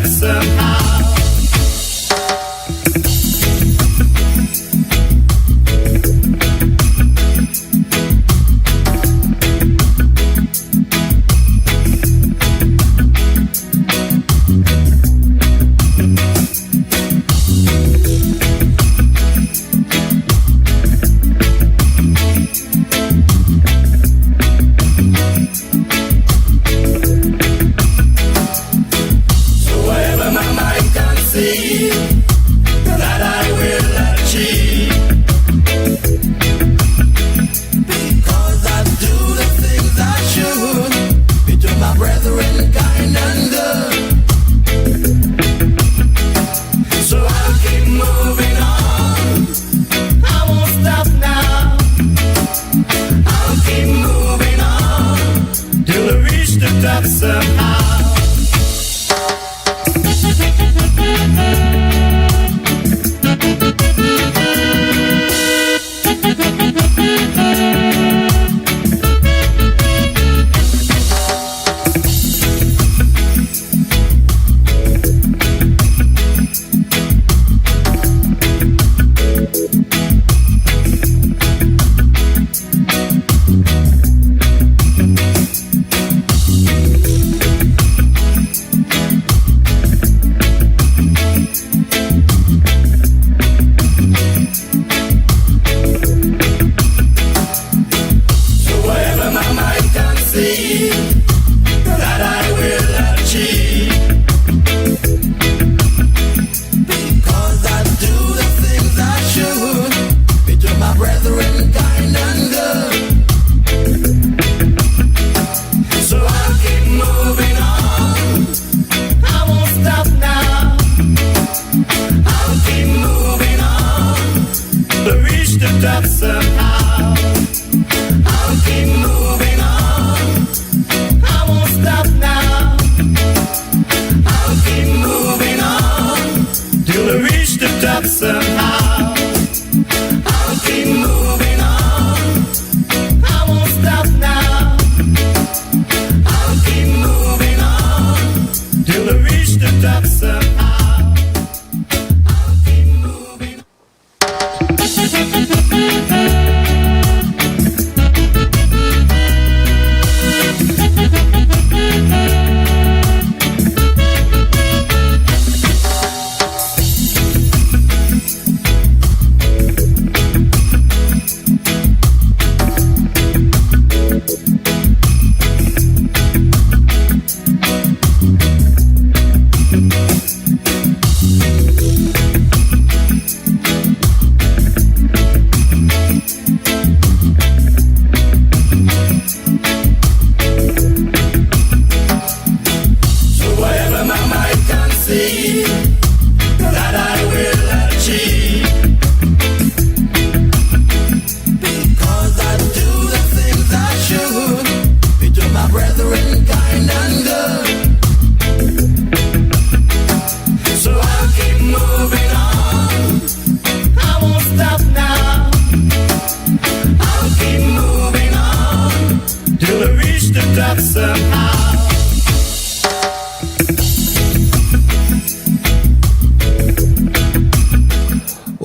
up somehow.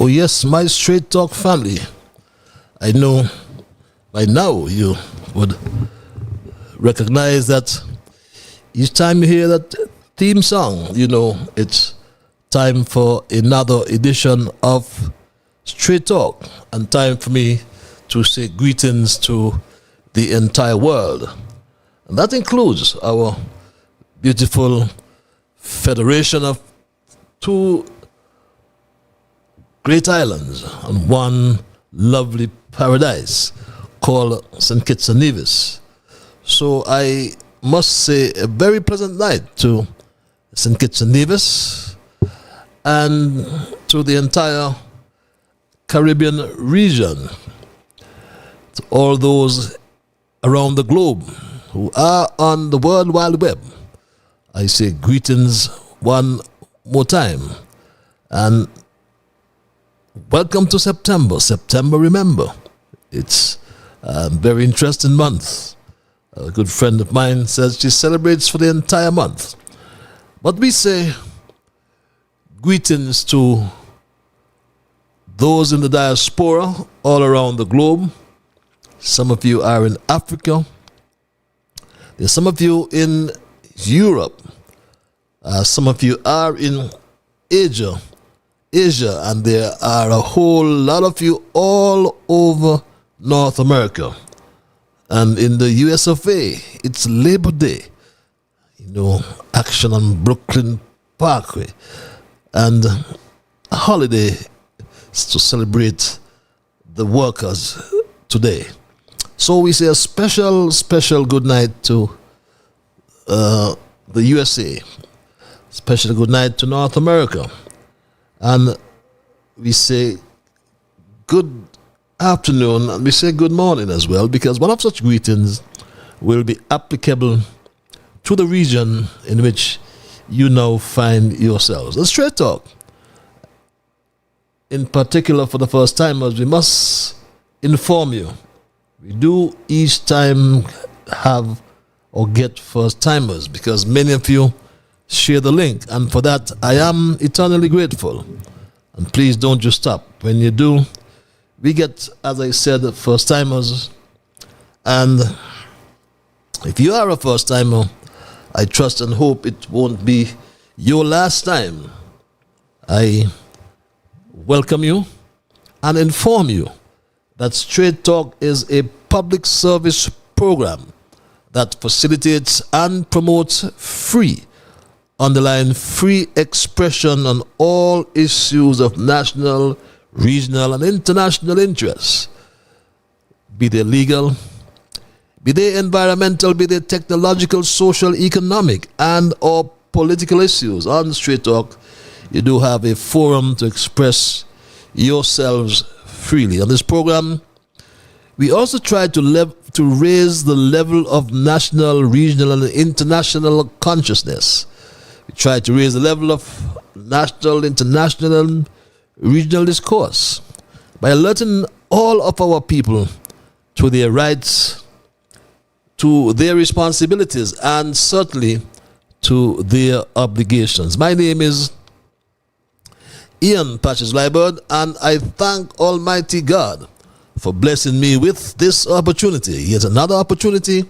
Oh yes, my Straight Talk family. I know by now you would recognize that each time you hear that theme song, you know it's time for another edition of Straight Talk, and time for me to say greetings to the entire world. And that includes our beautiful federation of two great islands and one lovely paradise called St. Kitts and Nevis. So I must say a very pleasant night to St. Kitts and Nevis and to the entire Caribbean region, to all those around the globe who are on the World Wide Web. I say greetings one more time, and welcome to September. September, remember, it's a very interesting month. A good friend of mine says she celebrates for the entire month. But we say Greetings to those in the diaspora all around the globe. Some of you are in Africa. There's some of you in Europe. Some of you are in Asia, and there are a whole lot of you all over North America. And in the US of A, it's Labor Day. Action on Brooklyn Parkway. And a holiday to celebrate the workers today. So we say a special good night to the USA. Special good night to North America. And we say good afternoon and we say good morning as well, because one of such greetings will be applicable to the region in which you now find yourselves. The Straight Talk, in particular for the first timers, we must inform you. We do each time have or get first timers because many of you share the link, and for that I am eternally grateful. And please don't just stop. When you do, we get, as I said, first timers. And if you are a first timer, I trust and hope it won't be your last time. I welcome you and inform you that Straight Talk is a public service program that facilitates and promotes free, underline free expression on all issues of national, regional, and international interest, be they legal, be they environmental, be they technological, social, economic, and or political issues. On Straight Talk, you do have a forum to express yourselves freely. On this program, we also try to raise the level of national, regional, and international consciousness. We try to raise the level of national, international, and regional discourse by alerting all of our people to their rights, to their responsibilities, and certainly to their obligations. My name is Ian Patches Liburd, and I thank Almighty God for blessing me with this opportunity, yet another opportunity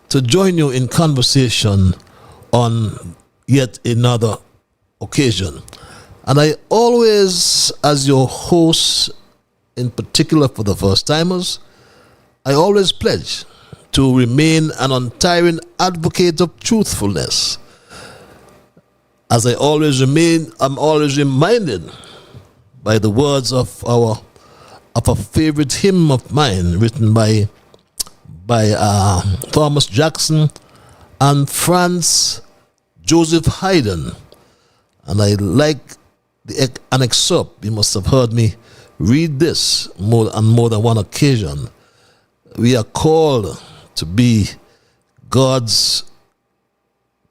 to join you in conversation on yet another occasion. And I always, as your host, in particular for the first timers, I always pledge to remain an untiring advocate of truthfulness. As I'm always reminded by the words of a favorite hymn of mine written by Thomas Jackson and Franz Joseph Haydn. And I like an excerpt. You must have heard me read this on more than one occasion. We are called to be God's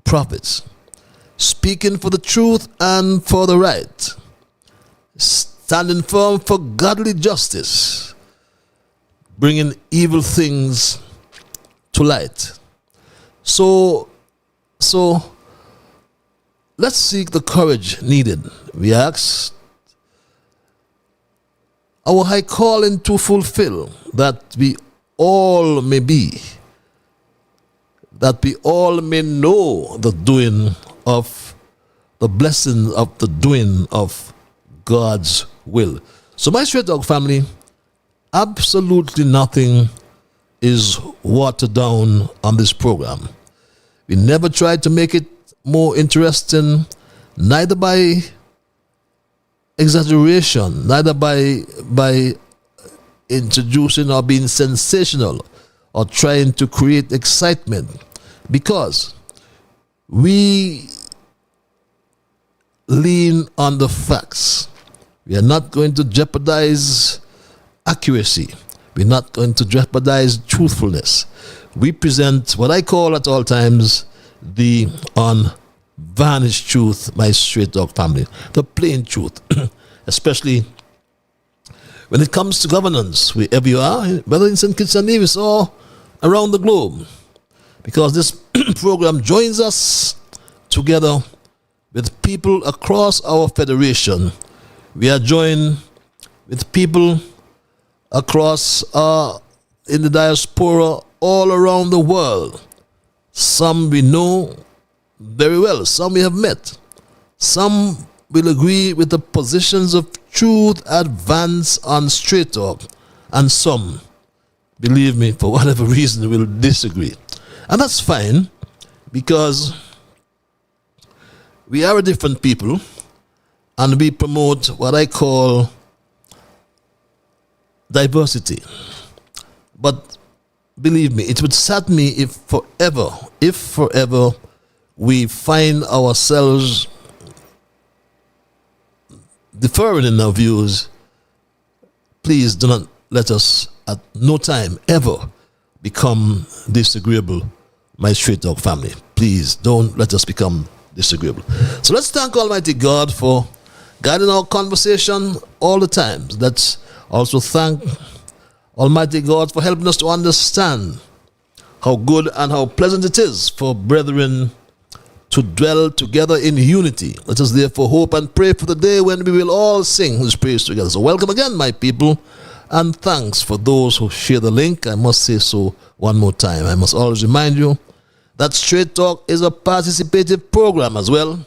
prophets, speaking for the truth and for the right, standing firm for godly justice, bringing evil things to light. So let's seek the courage needed. We ask our high calling to fulfill, that we all may be, that we all may know the doing of the blessing of the doing of God's will. So my Straight Talk family, absolutely nothing is watered down on this program. We never try to make it more interesting, neither by exaggeration, neither by introducing or being sensational or trying to create excitement, because we lean on the facts. We are not going to jeopardize accuracy. We're not going to jeopardize truthfulness. We present what I call at all times the unvarnished truth, my Straight Talk family, the plain truth, especially when it comes to governance, wherever you are, whether in St. Kitts and Nevis or around the globe, because this program joins us together with people across our federation. We are joined with people across in the diaspora all around the world. Some we know very well, some we have met. Some will agree with the positions of truth advanced on Straight Talk, and some, believe me, for whatever reason, will disagree. And that's fine, because we are a different people, and we promote what I call diversity. But believe me, it would sadden me if forever we find ourselves differing in our views. Please do not let us at no time ever become disagreeable, my Straight Talk family. Please don't let us become disagreeable. So let's thank Almighty God for guiding our conversation all the time. Let's also thank Almighty God for helping us to understand how good and how pleasant it is for brethren to dwell together in unity. Let us therefore hope and pray for the day when we will all sing His praise together. So welcome again, my people, and thanks for those who share the link. I must say so one more time. I must always remind you that Straight Talk is a participative program as well.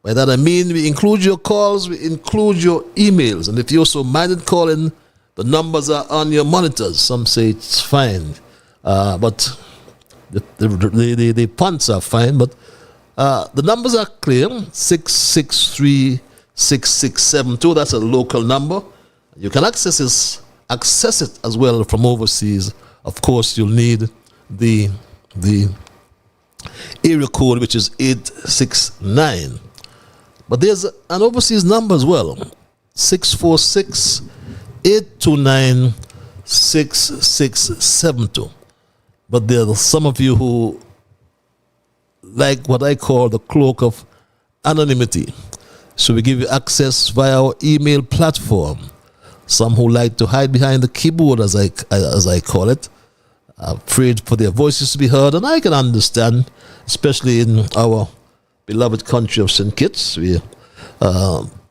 By that I mean we include your calls, we include your emails, and if you're so minded calling, the numbers are on your monitors. Some say it's fine, but the punts are fine, but the numbers are clear. 663-6672. That's a local number. You can access it as well from overseas. Of course, you'll need the area code, which is 869. But there's an overseas number as well. 646-829-6672. But there are some of you who like what I call the cloak of anonymity. So we give you access via our email platform. Some who like to hide behind the keyboard, as I call it, afraid for their voices to be heard, and I can understand, especially in our beloved country of St. Kitts, where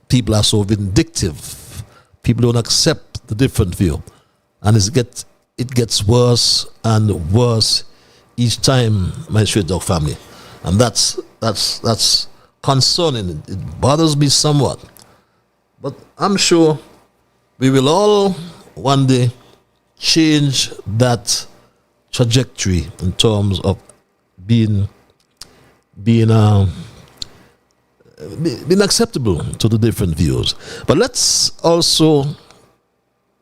people are so vindictive. People don't accept the different view, and it gets worse and worse each time, my Straight Talk family. And that's concerning. It bothers me somewhat. But I'm sure we will all one day change that trajectory in terms of being acceptable to the different views. But let's also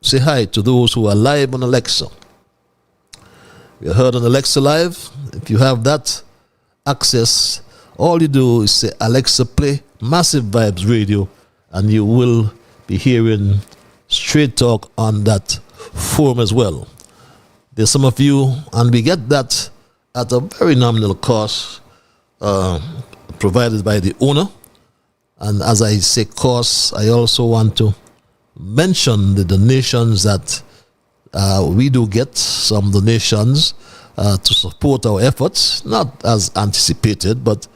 say hi to those who are live on Alexa. We are heard on Alexa Live. If you have that access, all you do is say, Alexa, play Massive Vibes Radio, and you will be hearing Straight Talk on that forum as well. There's some of you, and we get that at a very nominal cost, provided by the owner. And as I say cost, I also want to mention the donations that we do get, some donations to support our efforts, not as anticipated, but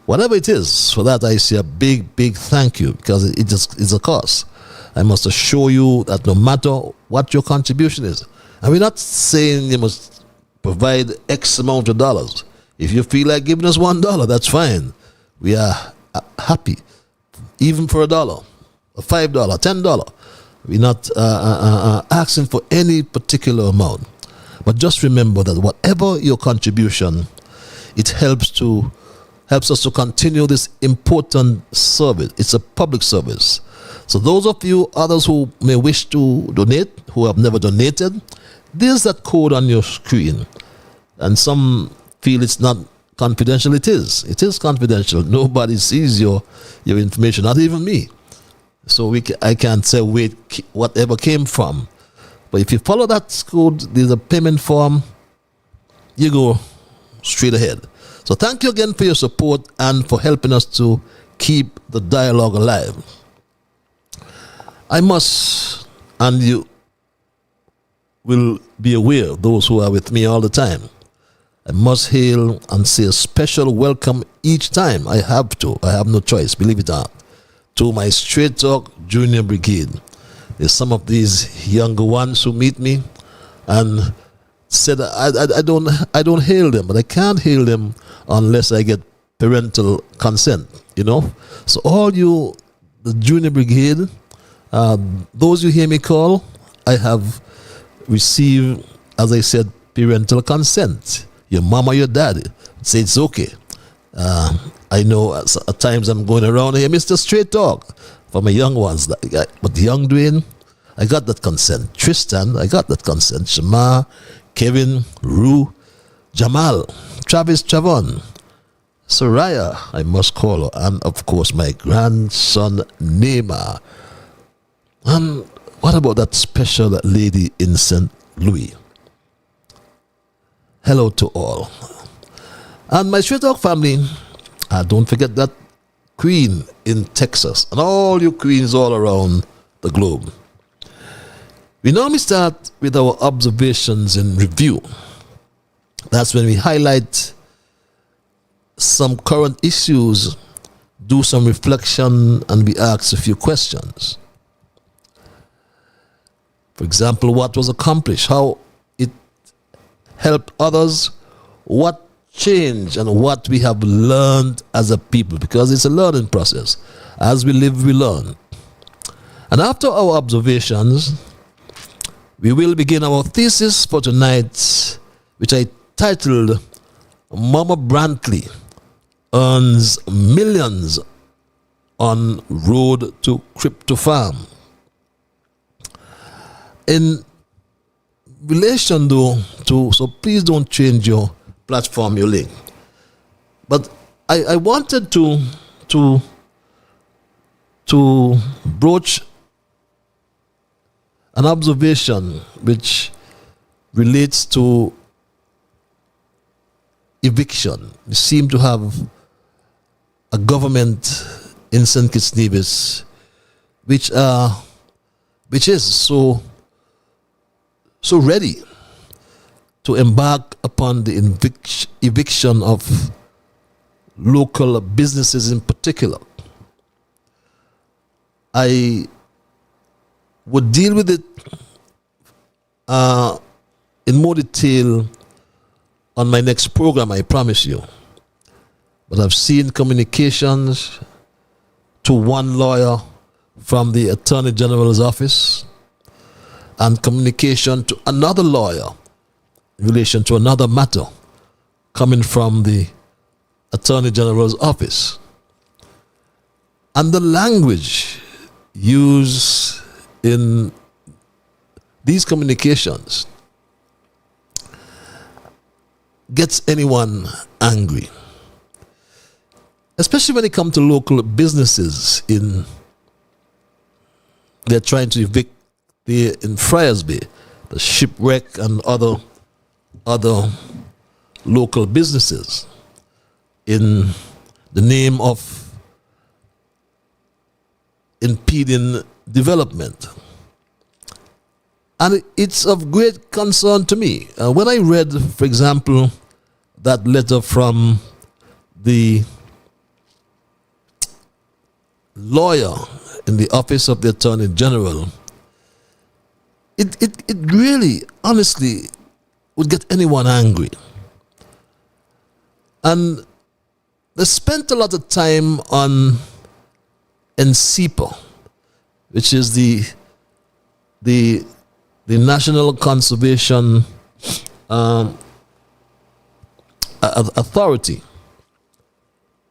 whatever it is. For that, I say a big, big thank you, because it just is a cost. I must assure you that no matter what your contribution is, and we're not saying you must provide X amount of dollars. If you feel like giving us $1, that's fine. We are happy, even for $1, $5, $10. We're not asking for any particular amount. But just remember that whatever your contribution, it helps us to continue this important service. It's a public service. So those of you others who may wish to donate, who have never donated, there's that code on your screen. And some feel it's not confidential. It is. It is confidential. Nobody sees your information, not even me. So I can't say whatever came from. But if you follow that code, there's a payment form, you go straight ahead. So thank you again for your support and for helping us to keep the dialogue alive. I must, and you will be aware, those who are with me all the time, I must hail and say a special welcome each time. I have to. I have no choice, believe it or not. To my Straight Talk Junior Brigade. There's some of these younger ones who meet me and said I don't hail them, but I can't hail them unless I get parental consent, So all you, the Junior Brigade, those you hear me call, I have received, as I said, parental consent. Your mama, your daddy say it's okay. I know at times I'm going around here, Mr. Straight Talk, for my young ones. But young Dwayne, I got that consent. Tristan, I got that consent. Shema, Kevin, Rue, Jamal, Travis, Chavon, Soraya, I must call her, and of course my grandson Neymar. And what about that special lady in St. Louis? Hello to all. And my Straight Talk family, don't forget that queen in Texas and all you queens all around the globe. We normally start with our observations in review. That's when we highlight some current issues, do some reflection, and we ask a few questions. For example, what was accomplished, how it helped others, what changed, and what we have learned as a people, because it's a learning process. As we live, we learn. And after our observations, we will begin our thesis for tonight, which I titled Momma Brantley Earns Millions on Road to Crypto Farm. In relation to, so please don't change your platform, your link. But I wanted to broach an observation which relates to eviction. We seem to have a government in St. Kitts Nevis which is so ready to embark upon the eviction of local businesses in particular. I would deal with it in more detail on my next program, I promise you. But I've seen communications to one lawyer from the Attorney General's office and communication to another lawyer in relation to another matter coming from the Attorney General's office. And the language used in these communications gets anyone angry, especially when it comes to local businesses they're trying to evict in Friars Bay, the shipwreck and other local businesses in the name of impeding development. And it's of great concern to me. When I read, for example, that letter from the lawyer in the office of the Attorney General, it really, honestly, would get anyone angry. And they spent a lot of time on NCPA, which is the National Conservation Authority,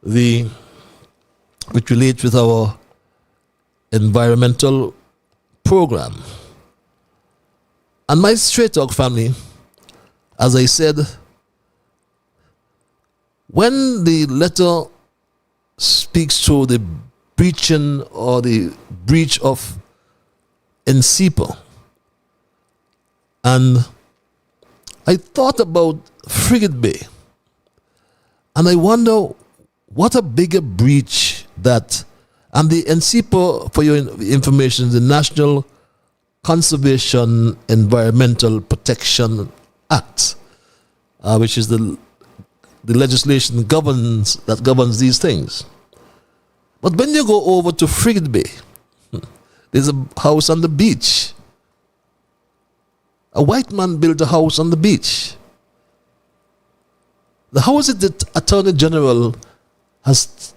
which relates with our environmental program. And my Straight Talk family, as I said, when the letter speaks to the breaching or the breach of NCPA, and I thought about Frigate Bay, and I wonder what a bigger breach that, and the NCPA, for your information, the National Conservation Environmental Protection Act, which is the the legislation that governs these things. But when you go over to Frigate Bay, there's a house on the beach. A white man built a house on the beach. How is it that Attorney General has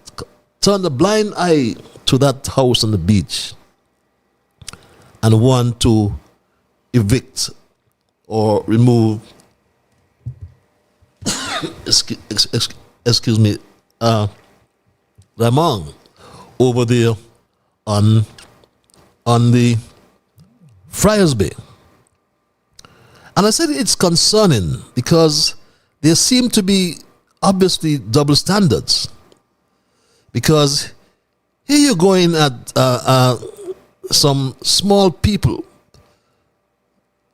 turned a blind eye to that house on the beach and want to evict or remove excuse me, Ramon over there on the Friars Bay? And I said it's concerning because there seem to be obviously double standards. Because here you're going at some small people,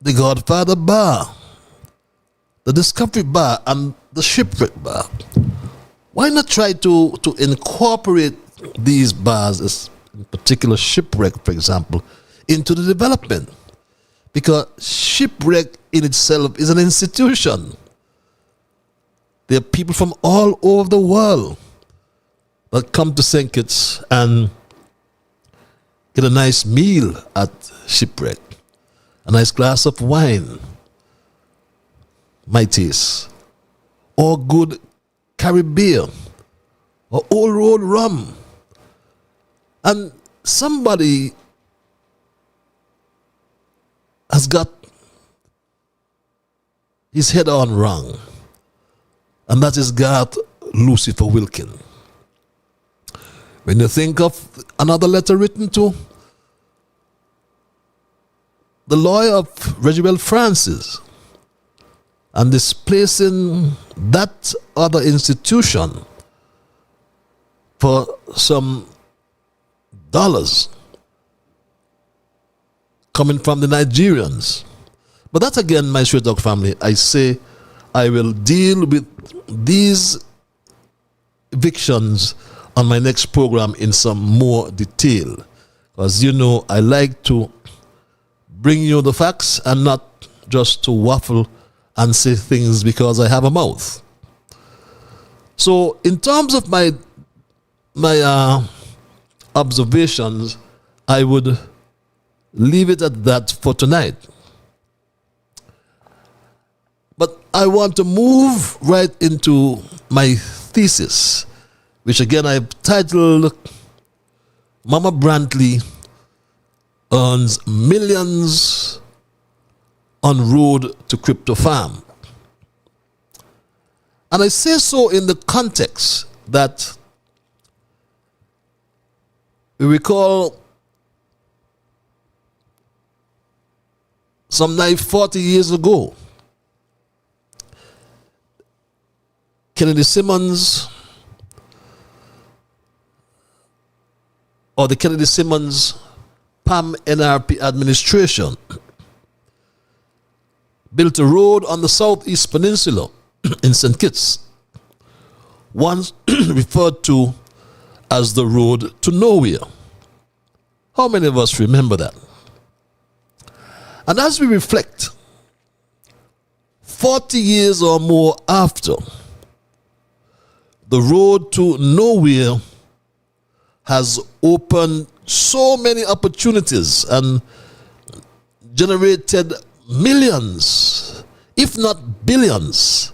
the Godfather Bar, the Discovery Bar, and the Shipwreck Bar. Why not try to incorporate these bars, in particular Shipwreck, for example, into the development? Because Shipwreck in itself is an institution. There are people from all over the world that come to St. Kitts and get a nice meal at Shipwreck, a nice glass of wine, my taste, or good Caribbean, or Old Road rum. And somebody has got his head on wrong, and that is Garth Lucifer Wilkin. When you think of another letter written to the lawyer of Reginald Francis and displacing that other institution for some dollars coming from the Nigerians. But that again, my Straight Talk family, I say I will deal with these evictions on my next program in some more detail. Because you know, I like to bring you the facts and not just to waffle and say things because I have a mouth. So in terms of my observations, I would leave it at that for tonight. But I want to move right into my thesis, which again I've titled Momma Brantley Earns Millions on Road to Crypto Farm. And I say so in the context that we recall some 40 years ago, Kennedy Simmons, or the Kennedy Simmons PAM NRP administration, built a road on the Southeast Peninsula in St. Kitts, once referred to as the road to nowhere. How many of us remember that? And as we reflect, 40 years or more after, the road to nowhere has opened so many opportunities and generated millions, if not billions.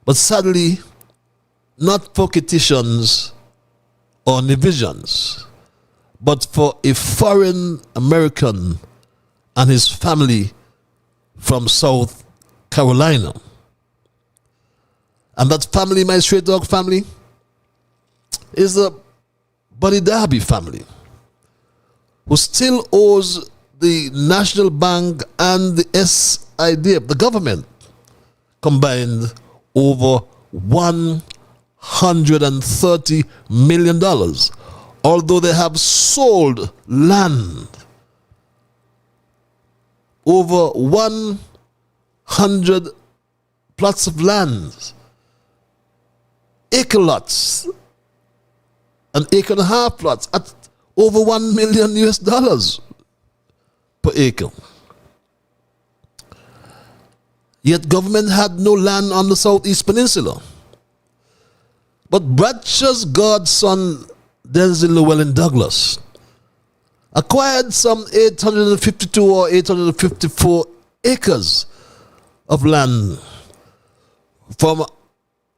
But sadly, not for Kittitians or Nevisians, but for a foreign American and his family from South Carolina. And that family, my Straight Dog family, is the Buddy Darby family, who still owes the National Bank and the SIDF, the government, combined over $130 million, although they have sold land, over 100 plots of land, acre lots, an acre and a half plots at over $1 million per acre. Yet government had no land on the Southeast Peninsula. But Bradshaw's godson, Denzel Llewellyn Douglas, acquired some 852 or 854 acres of land from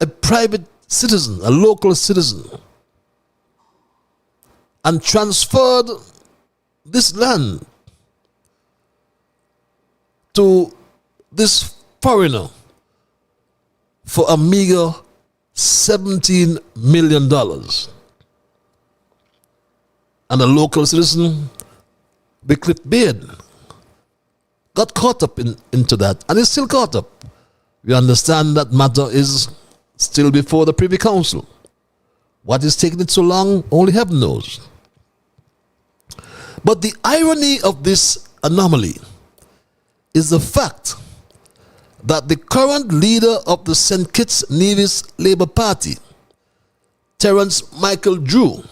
a private citizen, a local citizen, and transferred this land to this foreigner for a meager $17 million. And a local citizen, Wycliffe Beard, got caught up into that, and is still caught up. We understand that matter is still before the Privy Council. What is taking it so long, only heaven knows. But the irony of this anomaly is the fact that the current leader of the St. Kitts Nevis Labour Party, Terence Michael Drew,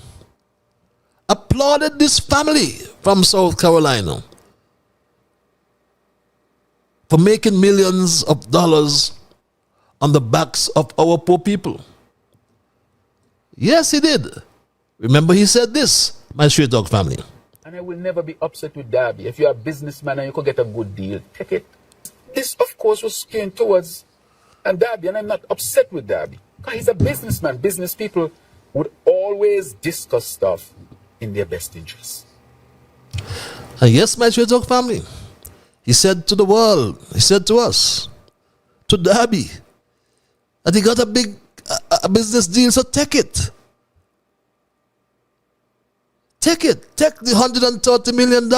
applauded this family from South Carolina for making millions of dollars on the backs of our poor people. Yes, he did. Remember, he said this, my Straight Dog family. And I will never be upset with Darby. If you're a businessman and you could get a good deal, take it. This, of course, was skewing towards Darby, and I'm not upset with Darby. Because he's a businessman. Business people would always discuss stuff in their best interest. And yes, my Straight Dog family, he said to the world, he said to us, to Darby, that he got a big a business deal, so take it. Take it. Take the $130 million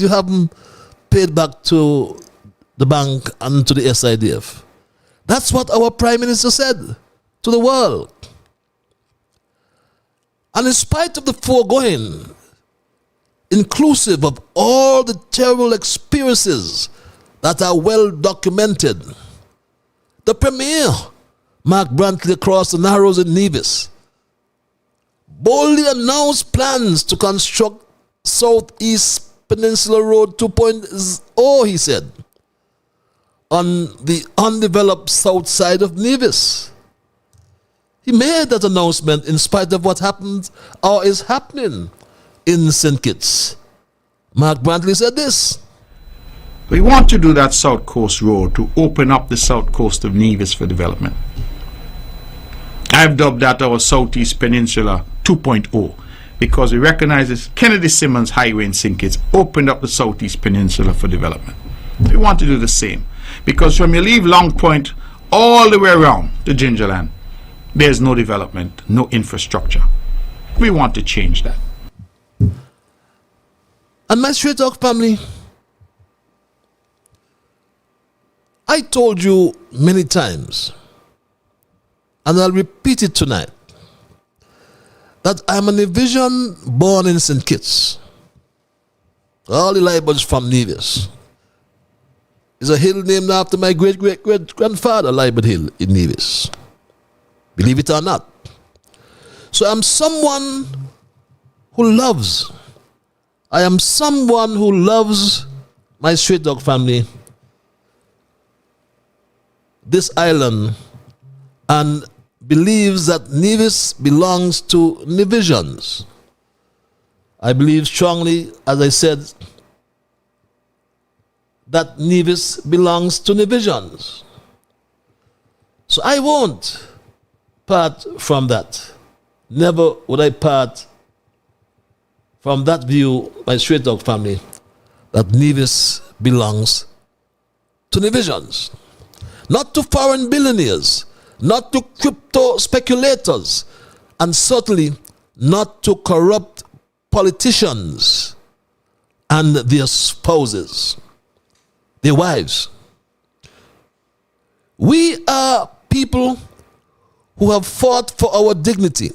you haven't paid back to the bank and to the SIDF. That's what our Prime Minister said to the world. And in spite of the foregoing, inclusive of all the terrible experiences that are well documented, the Premier, Mark Brantley, across the Narrows in Nevis, boldly announced plans to construct Southeast Peninsula Road 2.0, he said, on the undeveloped south side of Nevis. He made that announcement in spite of what happened or is happening in St. Kitts. Mark Brantley said this. We want to do that South Coast Road to open up the south coast of Nevis for development. I've dubbed that our Southeast Peninsula 2.0 because we recognize this Kennedy Simmons Highway in St. Kitts opened up the Southeast Peninsula for development. We want to do the same because from you leave Long Point all the way around to Gingerland, there's no development, no infrastructure. We want to change that. And my Straight Dog family, I told you many times, and I'll repeat it tonight, that I'm a Nevisian born in St. Kitts. All the Liburds from Nevis. It's a hill named after my great-great-great-grandfather, Liburd Hill in Nevis. Believe it or not. So I'm someone who loves. I am someone who loves my Straight Dog family, this island, and believes that Nevis belongs to Nevisians. I believe strongly, as I said, that Nevis belongs to Nevisians. So I won't part from that. Never would I part from that view, my Straight Dog family, that Nevis belongs to Nevisians. Not to foreign billionaires, not to crypto speculators, and certainly not to corrupt politicians and their spouses, their wives. We are people who have fought for our dignity,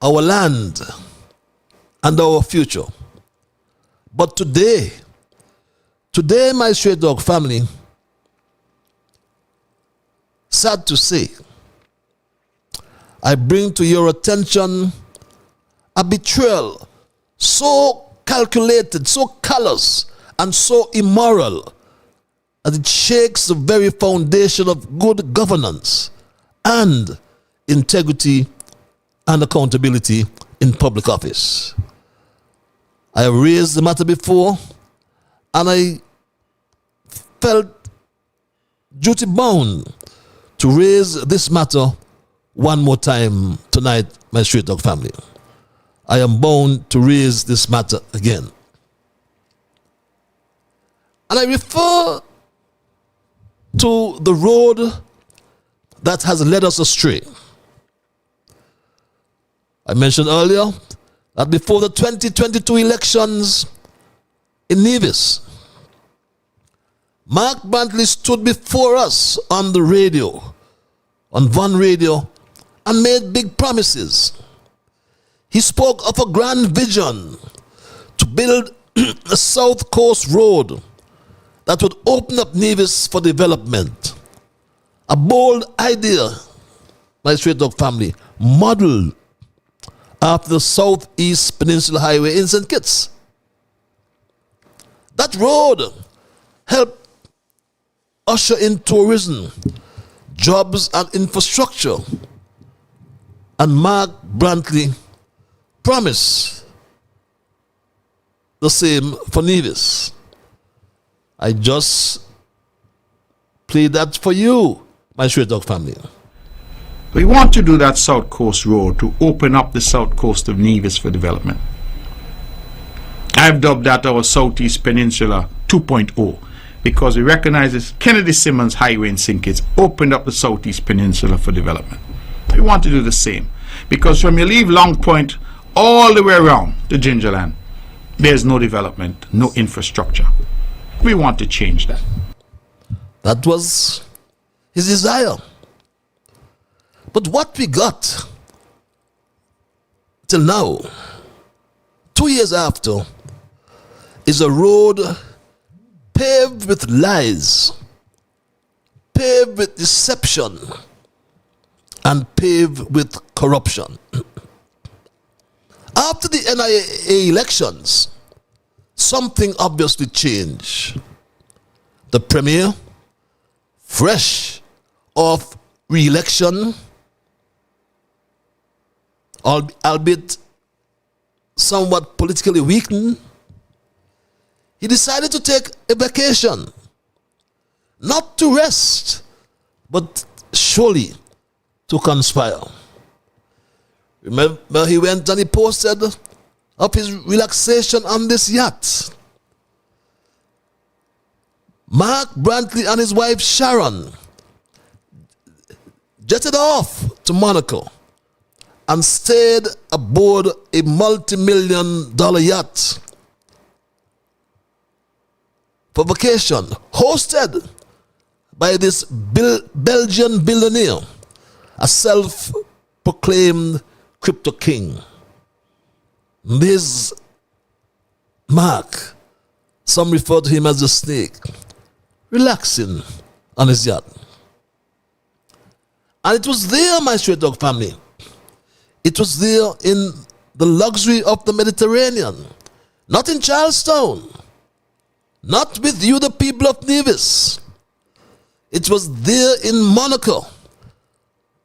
our land, and our future. But today, my Straight Dog family, sad to say, I bring to your attention a betrayal so calculated, so callous, and so immoral that it shakes the very foundation of good governance and integrity and accountability in public office. I have raised the matter before, and I felt duty bound to raise this matter one more time tonight, my Straight Dog family. I am bound to raise this matter again. And I refer to the road that has led us astray. I mentioned earlier that before the 2022 elections in Nevis, Mark Brantley stood before us on the radio, on Van Radio, and made big promises. He spoke of a grand vision to build a South Coast Road that would open up Nevis for development. A bold idea, my Straight Dog family, modeled after the Southeast Peninsula Highway in St. Kitts. That road helped usher in tourism, jobs and infrastructure. And Mark Brantley promised the same for Nevis. I just played that for you, my Straight Dog family. We want to do that South Coast Road to open up the south coast of Nevis for development. I've dubbed that our Southeast Peninsula 2.0 because we recognize this Kennedy Simmons Highway in St. Kitts opened up the Southeast Peninsula for development. We want to do the same because from you leave Long Point all the way around to Gingerland, there's no development, no infrastructure. We want to change that. That was his desire. But what we got till now, 2 years after, is a road paved with lies, paved with deception, and paved with corruption. After the NIA elections, something obviously changed. The Premier, fresh off re-election, albeit somewhat politically weakened, he decided to take a vacation, not to rest, but surely to conspire. Remember, he went and he posted of his relaxation on this yacht. Mark Brantley and his wife Sharon jetted off to Monaco and stayed aboard a multi-million-dollar yacht for vacation, hosted by this Belgian billionaire, a self-proclaimed crypto king. This Mark, some refer to him as the snake, relaxing on his yacht. And it was there, my Straight Dog family. It was there in the luxury of the Mediterranean, not in Charlestown, not with you, the people of Nevis. It was there in Monaco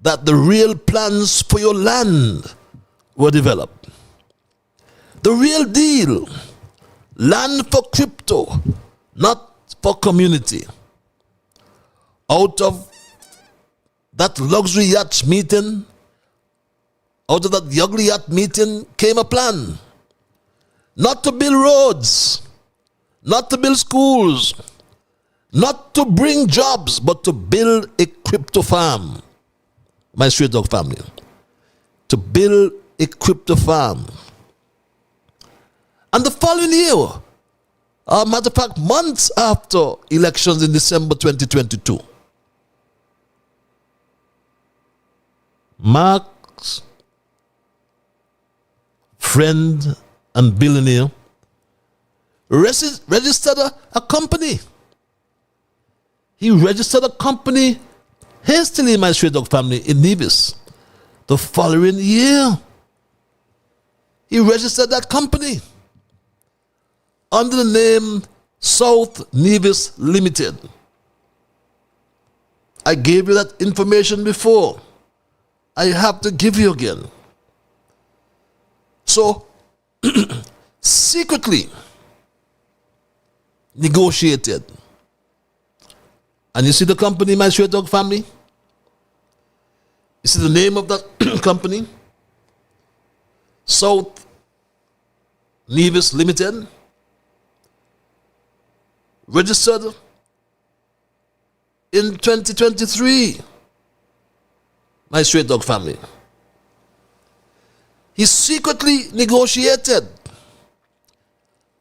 that the real plans for your land were developed. The real deal, land for crypto, not for community. Out of that luxury yacht meeting, out of that ugly yacht meeting came a plan. Not to build roads, not to build schools, not to bring jobs, but to build a crypto farm. My Straight Dog family. To build a crypto farm. And the following year, matter of fact, months after elections in December 2022, Mark's friend and billionaire registered a company. He registered a company hastily, my Straight Dog family, in Nevis. The following year, he registered that company under the name South Nevis Limited. I gave you that information before. I have to give you again. So, secretly negotiated. And you see the company, my Straight Dog family? You see the name of that company? South Nevis Limited. Registered in 2023. My Straight Dog family. He secretly negotiated.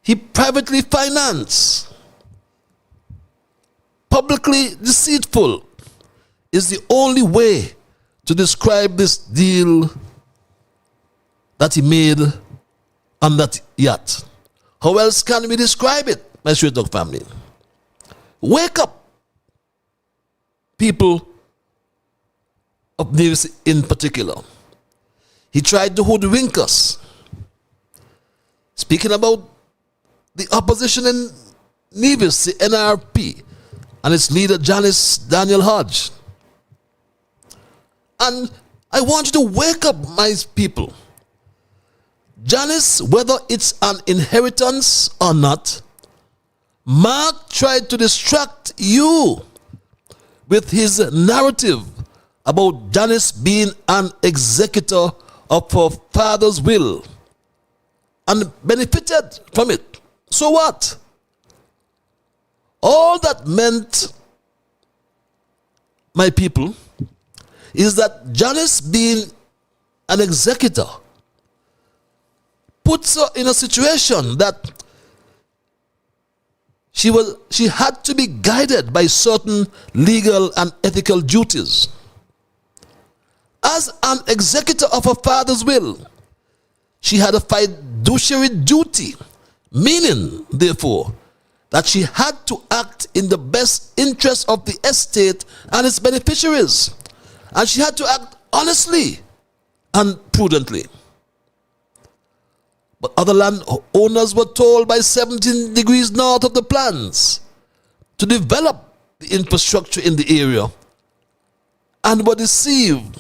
He privately financed. Publicly deceitful is the only way to describe this deal that he made on that yacht. How else can we describe it, my Straight Dog family? Wake up, people of Nevis in particular. He tried to hoodwink us. Speaking about the opposition in Nevis, the NRP, and its leader Janice Daniel Hodge. And I want you to wake up, my people. Janice, whether it's an inheritance or not, Mark tried to distract you with his narrative about Janice being an executor of her father's will and benefited from it. So what? All that meant, my people, is that Janice being an executor puts her in a situation that she had to be guided by certain legal and ethical duties. As an executor of her father's will, she had a fiduciary duty, meaning, therefore, that she had to act in the best interest of the estate and its beneficiaries. And she had to act honestly and prudently. But other landowners were told by 17 degrees north of the plans to develop the infrastructure in the area and were deceived.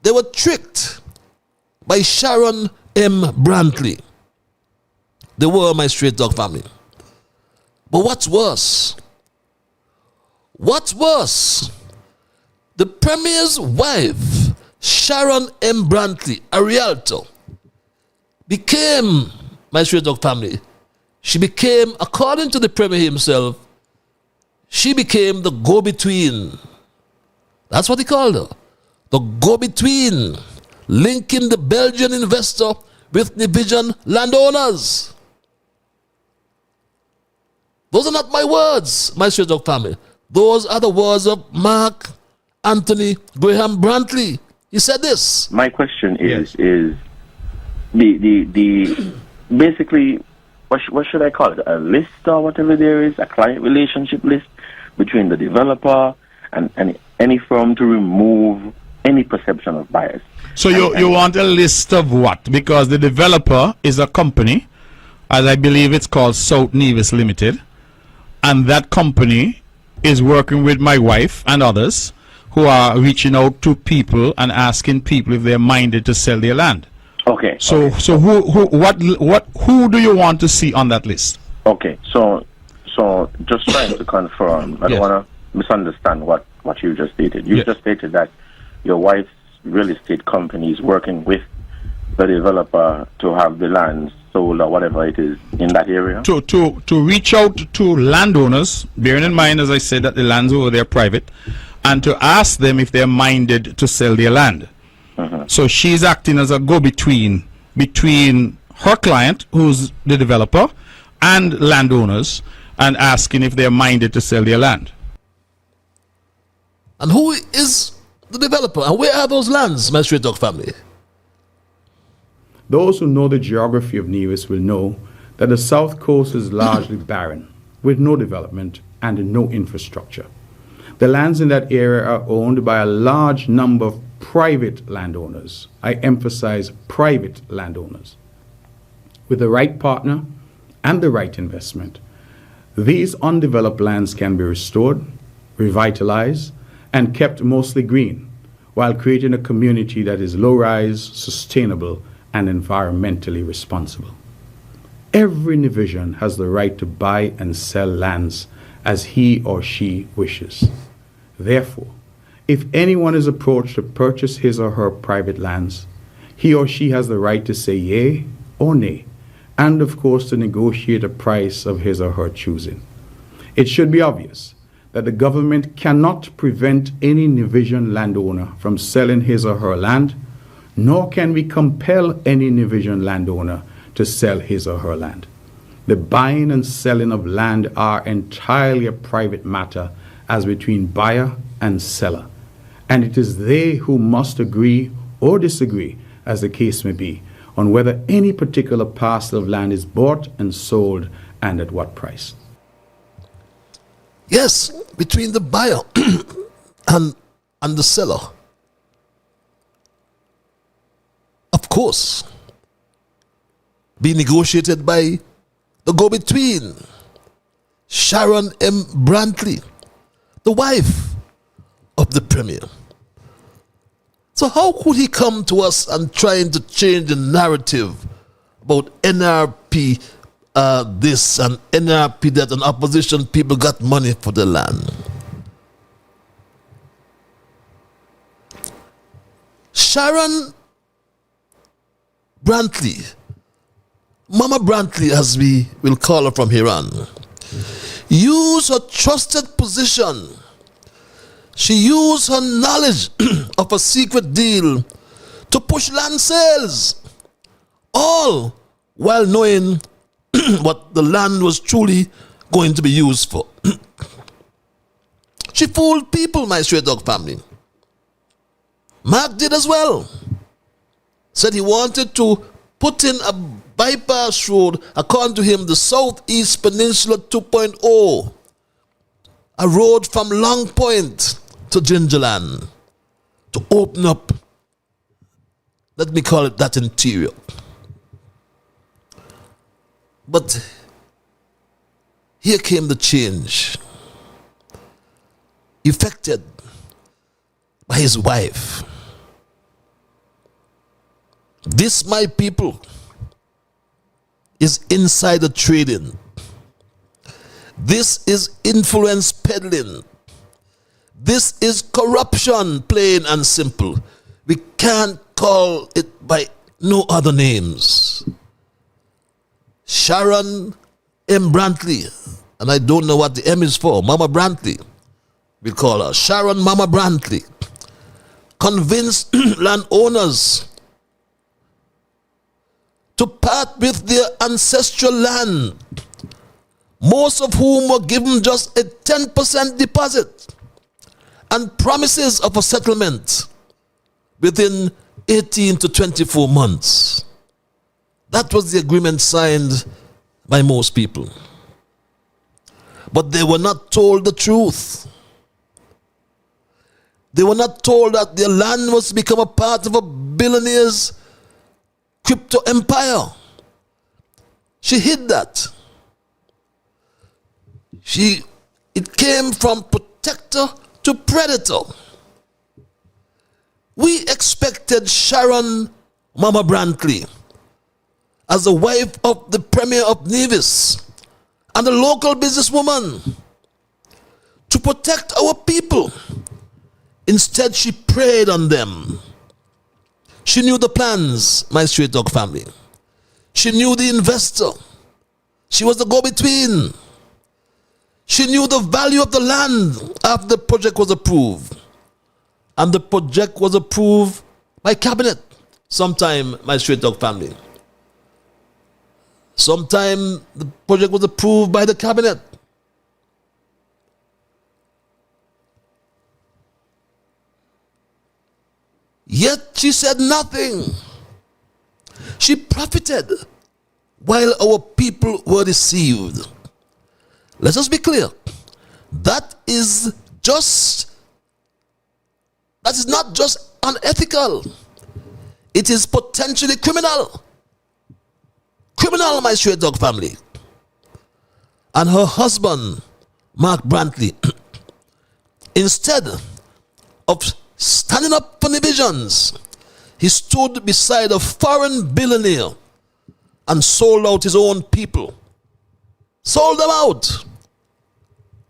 They were tricked by Sharon M. Brantley. They were my Straight Dog family. But what's worse? What's worse? The Premier's wife, Sharon M. Brantley, a realtor, became my Straight Dog family. She became, according to the Premier himself, she became the go-between. That's what he called her. The go-between, linking the Belgian investor with Nevisian landowners. Those are not my words, my Straight Dog family. Those are the words of Mark Anthony Graham Brantley. He said this. My question is the basically what should I call it? A list or whatever there is, a client relationship list between the developer and any firm to remove any perception of bias. So you want a list of what? Because the developer is a company, as I believe it's called South Nevis Limited, and that company is working with my wife and others who are reaching out to people and asking people if they're minded to sell their land. Okay. So who do you want to see on that list? Okay. So just trying to confirm. I don't want to misunderstand what you just stated. You just stated that your wife's real estate company is working with the developer to have the land sold or whatever it is in that area? To reach out to landowners, bearing in mind, as I said, that the lands over there are private, and to ask them if they're minded to sell their land. So she's acting as a go-between between her client, who's the developer, and landowners, and asking if they're minded to sell their land. And who is the developer? And where are those lands, my Straight Dog family? Those who know the geography of Nevis will know that the south coast is largely barren, with no development and no infrastructure. The lands in that area are owned by a large number of private landowners. I emphasize private landowners. With the right partner and the right investment, these undeveloped lands can be restored, revitalized, and kept mostly green, while creating a community that is low-rise, sustainable, and environmentally responsible. Every Nevisian has the right to buy and sell lands as he or she wishes. Therefore, if anyone is approached to purchase his or her private lands, he or she has the right to say yea or nay, and of course to negotiate a price of his or her choosing. It should be obvious that the government cannot prevent any Nevisian landowner from selling his or her land, nor can we compel any Nevisian landowner to sell his or her land. The buying and selling of land are entirely a private matter as between buyer and seller, and it is they who must agree or disagree, as the case may be, on whether any particular parcel of land is bought and sold and at what price. Yes, between the buyer and the seller. Of course, be negotiated by the go-between, Sharon M. Brantley, the wife of the Premier. So how could he come to us and trying to change the narrative about NRP this and NRP that, and opposition people got money for the land? Sharon Brantley, Mama Brantley as we will call her from here on, used her trusted position. She used her knowledge of a secret deal to push land sales, all while knowing what the land was truly going to be used for. She fooled people, my Stray Dog family. Mark did as well. Said he wanted to put in a bypass road, according to him, the Southeast Peninsula 2.0, a road from Long Point to Gingerland, to open up, let me call it that, interior. But here came the change, effected by his wife. This, my people, is insider trading. This is influence peddling. This is corruption, plain and simple. We can't call it by no other names. Sharon M. Brantley, and I don't know what the M is for, Mama Brantley, we call her Sharon Mama Brantley, convinced landowners to part with their ancestral land, most of whom were given just a 10% deposit and promises of a settlement within 18 to 24 months. That was the agreement signed by most people. But they were not told the truth. They were not told that their land was to become a part of a billionaire's crypto empire. She hid that. It came from protector to predator. We expected Sharon Mama Brantley, as the wife of the Premier of Nevis and a local businesswoman, to protect our people. Instead, she preyed on them. She knew the plans, my Stray Dog family. She knew the investor. She was the go-between. She knew the value of the land after the project was approved. And the project was approved by cabinet sometime, my Stray Dog family. Sometime the project was approved by the cabinet. Yet she said nothing. She profited while our people were deceived. Let us be clear. That is not just unethical. It is potentially criminal. Criminal, my Stray Dog family. And her husband, Mark Brantley, instead of standing up for divisions, he stood beside a foreign billionaire and sold out his own people. Sold them out.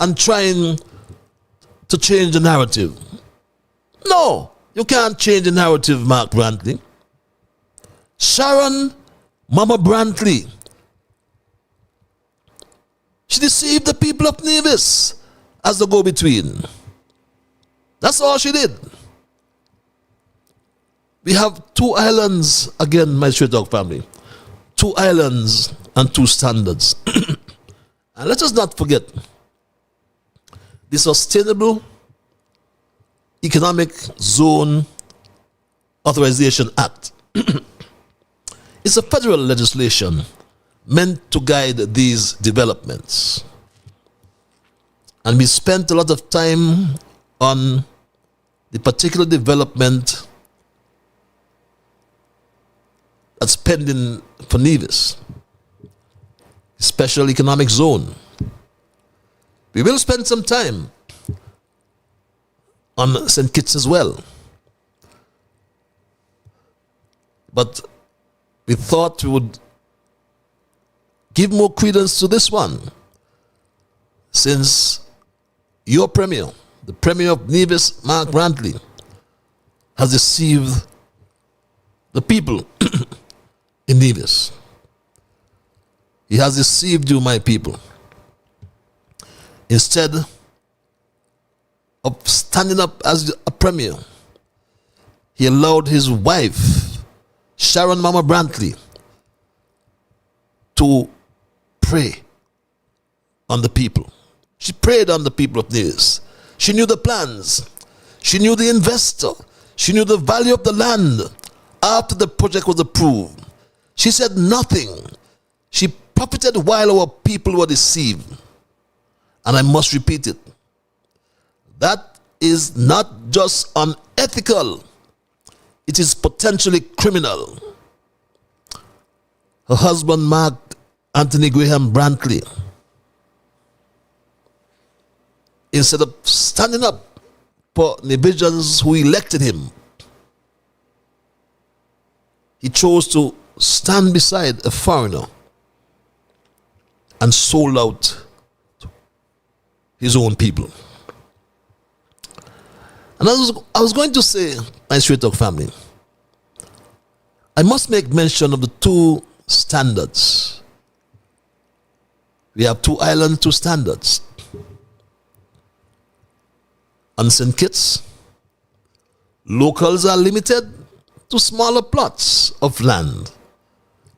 And trying to change the narrative. No, you can't change the narrative, Mark Brantley. Sharon, Momma Brantley, she deceived the people of Nevis as the go-between. That's all she did. We have two islands, again, my Straight Dog family. Two islands and two standards. And let us not forget the Sustainable Economic Zone Authorization Act. It's a federal legislation meant to guide these developments. And we spent a lot of time on the particular development that's pending for Nevis, Special Economic Zone. We will spend some time on St. Kitts as well. But we thought we would give more credence to this one, since your Premier, the Premier of Nevis, Mark Brantley, has deceived the people in Nevis. He has deceived you, my people. Instead of standing up as a Premier, he allowed his wife, Sharon Momma Brantley, to prey on the people. She preyed on the people of Nevis. She knew the plans. She knew the investor. She knew the value of the land after the project was approved. She said nothing. She profited while our people were deceived. And I must repeat it. That is not just unethical. It is potentially criminal. Her husband, Mark Anthony Graham Brantley, instead of standing up for Nevisians who elected him, he chose to stand beside a foreigner and sold out his own people. And I was going to say, my Straight Talk family, I must make mention of the two standards. We have two islands, two standards. On St. Kitts, locals are limited to smaller plots of land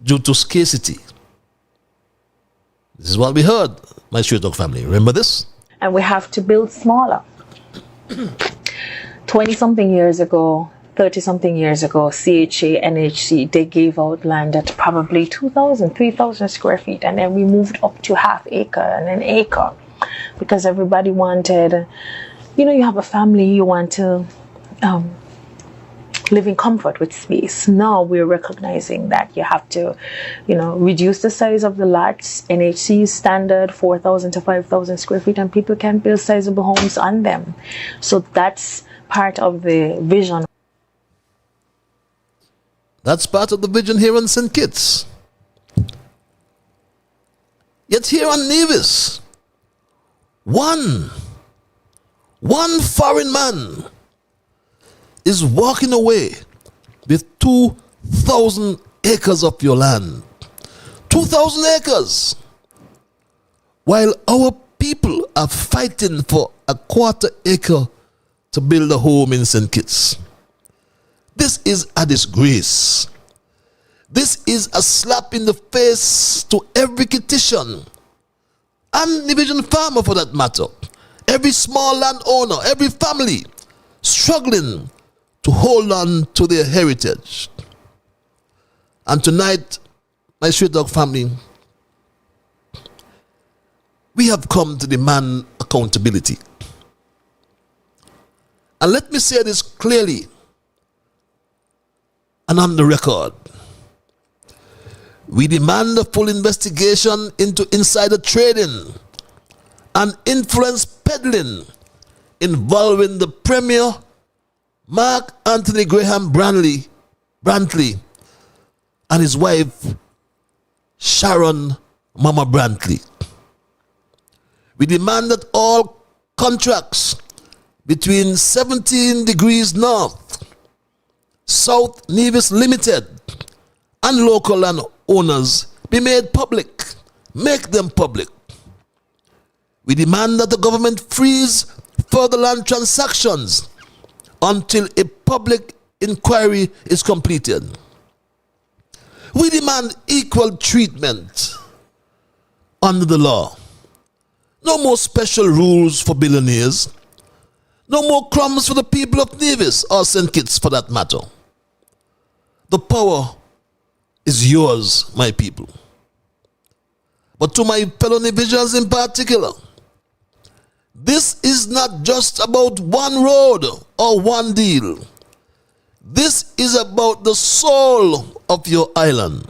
due to scarcity. This is what we heard, my Straight Talk family. Remember this? And we have to build smaller. 20-something years ago, 30-something years ago, CHA, NHC, they gave out land at probably 2,000, 3,000 square feet. And then we moved up to half acre and an acre because everybody wanted, you have a family, you want to live in comfort with space. Now we're recognizing that you have to, reduce the size of the lots. NHC standard 4,000 to 5,000 square feet, and people can build sizable homes on them. So that's part of the vision. That's part of the vision here on St. Kitts. Yet here on Nevis, one foreign man is walking away with 2,000 acres of your land. 2,000 acres. While our people are fighting for a quarter acre to build a home in St. Kitts. This is a disgrace. This is a slap in the face to every Kittitian and division farmer for that matter. Every small landowner, every family struggling to hold on to their heritage. And tonight, my Straight Dog family, we have come to demand accountability. And let me say this clearly and on the record. We demand a full investigation into insider trading and influence peddling involving the Premier Mark Anthony Graham Brantley, and his wife, Sharon Momma Brantley. We demand that all contracts between 17 Degrees North, South Nevis Limited, and local land owners be made public. Make them public. We demand that the government freeze further land transactions until a public inquiry is completed. We demand equal treatment under the law. No more special rules for billionaires. No more crumbs for the people of Nevis or St. Kitts for that matter. The power is yours, my people. But to my fellow Nevisians in particular, this is not just about one road or one deal. This is about the soul of your island.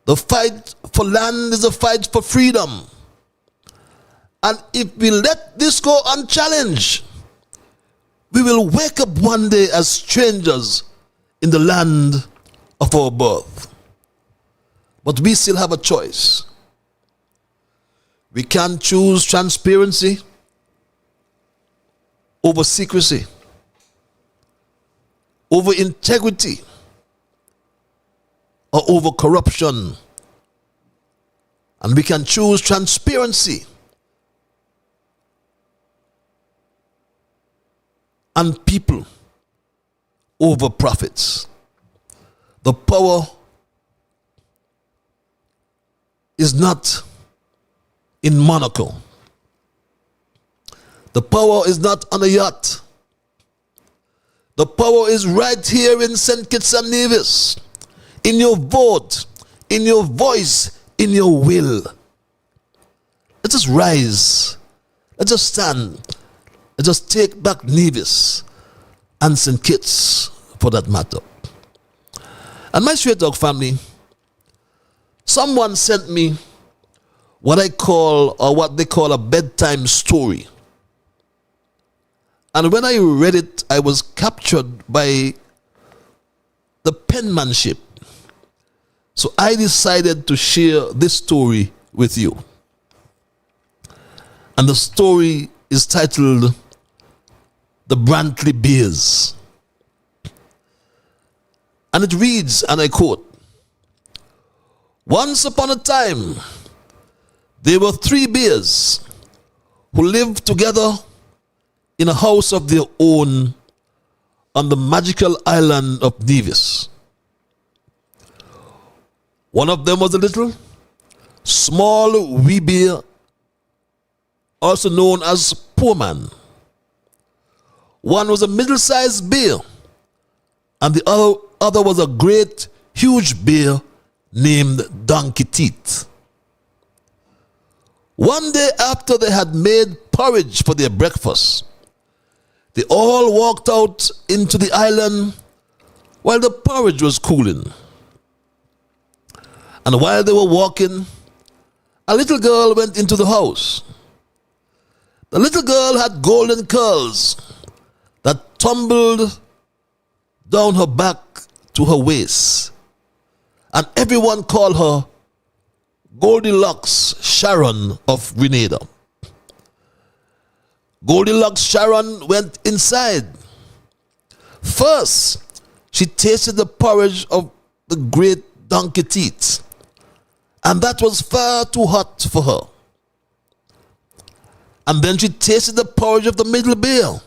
The fight for land is a fight for freedom. And if we let this go unchallenged, we will wake up one day as strangers in the land of our birth. But we still have a choice. We can choose transparency over secrecy, over integrity, or over corruption. And we can choose transparency and people over profits. The power is not in Monaco. The power is not on a yacht. The power is right here in St. Kitts and Nevis, in your vote, in your voice, in your will. Let us rise. Let us stand. Let us take back Nevis and St. Kitts for that matter. And my Straight Talk family, someone sent me what I call, or what they call, a bedtime story. And when I read it, I was captured by the penmanship. So I decided to share this story with you. And the story is titled The Brantley Bears. And it reads, and I quote, "Once upon a time, there were 3 bears who lived together in a house of their own on the magical island of Nevis. One of them was a little, small wee bear, also known as Poor Man. One was a middle-sized bear, and the other was a great, huge bear named Donkey Teeth. One day after they had made porridge for their breakfast, they all walked out into the island while the porridge was cooling. And while they were walking, a little girl went into the house. The little girl had golden curls that tumbled down her back to her waist, and everyone called her Goldilocks Sharon of Grenada. Goldilocks Sharon went inside. First, she tasted the porridge of the great Donkey Teeth, and that was far too hot for her. And then she tasted the porridge of the middle bear,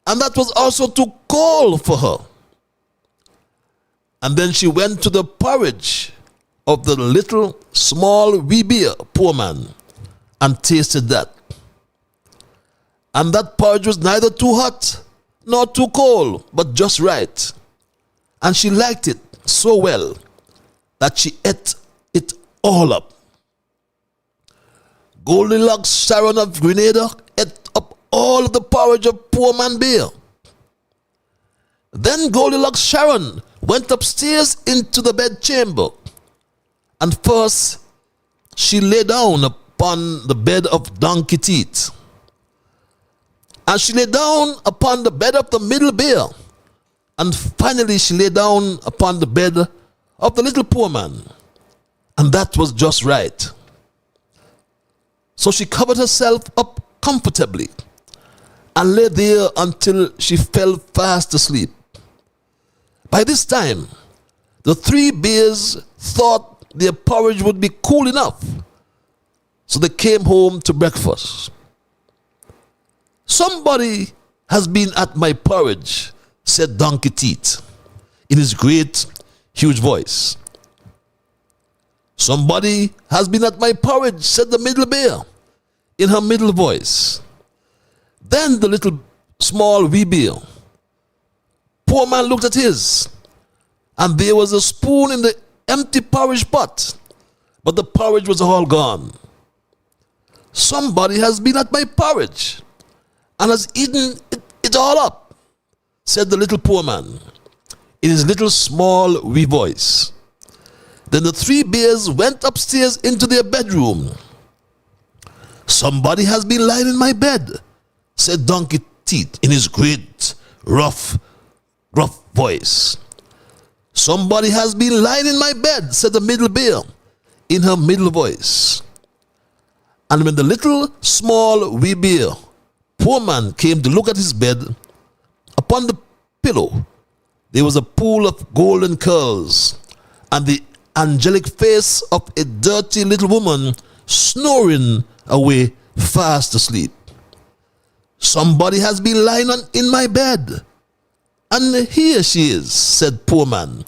and that was also too cold for her. And then she went to the porridge of the little, small wee bear, Poor Man, and tasted that. And that porridge was neither too hot nor too cold, but just right. And she liked it so well that she ate it all up. Goldilocks Sharon of Grenada ate up all of the porridge of Poor Man Bear. Then Goldilocks Sharon went upstairs into the bedchamber, and first she lay down upon the bed of Donkey Teeth. And she lay down upon the bed of the middle bear. And finally she lay down upon the bed of the little poor man. And that was just right. So she covered herself up comfortably and lay there until she fell fast asleep. By this time, the 3 bears thought their porridge would be cool enough. So they came home to breakfast. "Somebody has been at my porridge," said Donkey Teeth in his great, huge voice. "Somebody has been at my porridge," said the middle bear in her middle voice. Then the little small wee bear. Poor man looked at his, and there was a spoon in the empty porridge pot, but the porridge was all gone. "Somebody has been at my porridge and has eaten it all up," said the little poor man in his little small wee voice. Then the 3 bears went upstairs into their bedroom. "Somebody has been lying in my bed," said Donkey Teeth in his great, rough, gruff voice. "Somebody has been lying in my bed," said the middle bear in her middle voice. And when the little small wee bear, poor man, came to look at his bed, upon the pillow there was a pool of golden curls and the angelic face of a dirty little woman snoring away fast asleep. "Somebody has been lying in my bed, and here she is," said poor man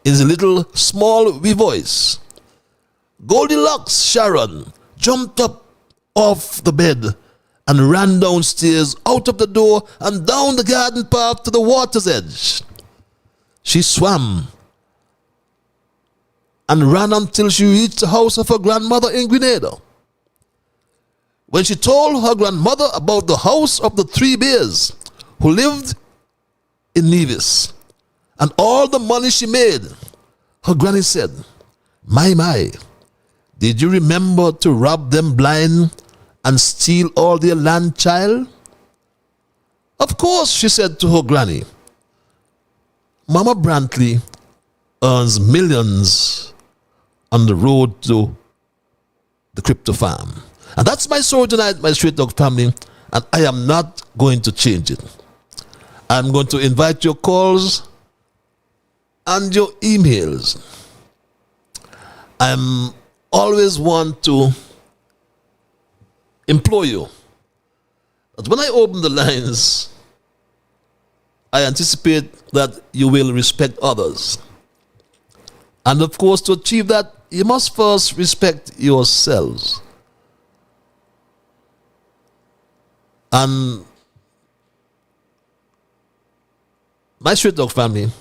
in his little small wee voice. Goldilocks Sharon jumped up off the bed and ran downstairs, out of the door, and down the garden path to the water's edge. She swam and ran until she reached the house of her grandmother in Grenada. When she told her grandmother about the house of the 3 bears who lived in Nevis and all the money she made, her granny said, My, did you remember to rob them blind and steal all their land, child?" "Of course," she said to her granny. "Mama Brantley earns millions on the road to the crypto farm." And that's my story tonight, my Straight Dog family, and I am not going to change it. I'm going to invite your calls and your emails. I'm always want to implore you that when I open the lines, I anticipate that you will respect others. And of course, to achieve that, you must first respect yourselves. And my Straight Dog family,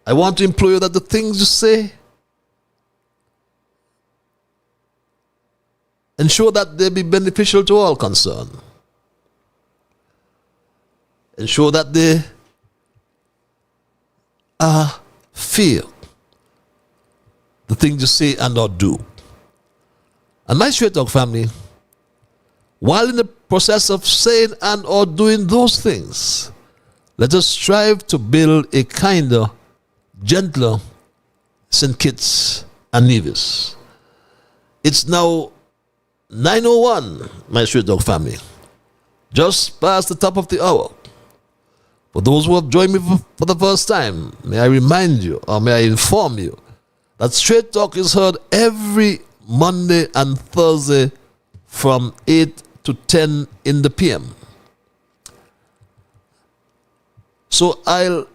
I want to implore you that the things you say, ensure that they be beneficial to all concerned. Ensure that they are fair, the things you say and or do. And my Straight Dog family, while in the process of saying and or doing those things, let us strive to build a kinder, gentler St. Kitts and Nevis. It's now 9:01, my Straight Dog family, just past the top of the hour. For those who have joined me for the first time, may I remind you, or may I inform you, that Straight Talk is heard every Monday and Thursday from 8 to 10 in the PM. So I'll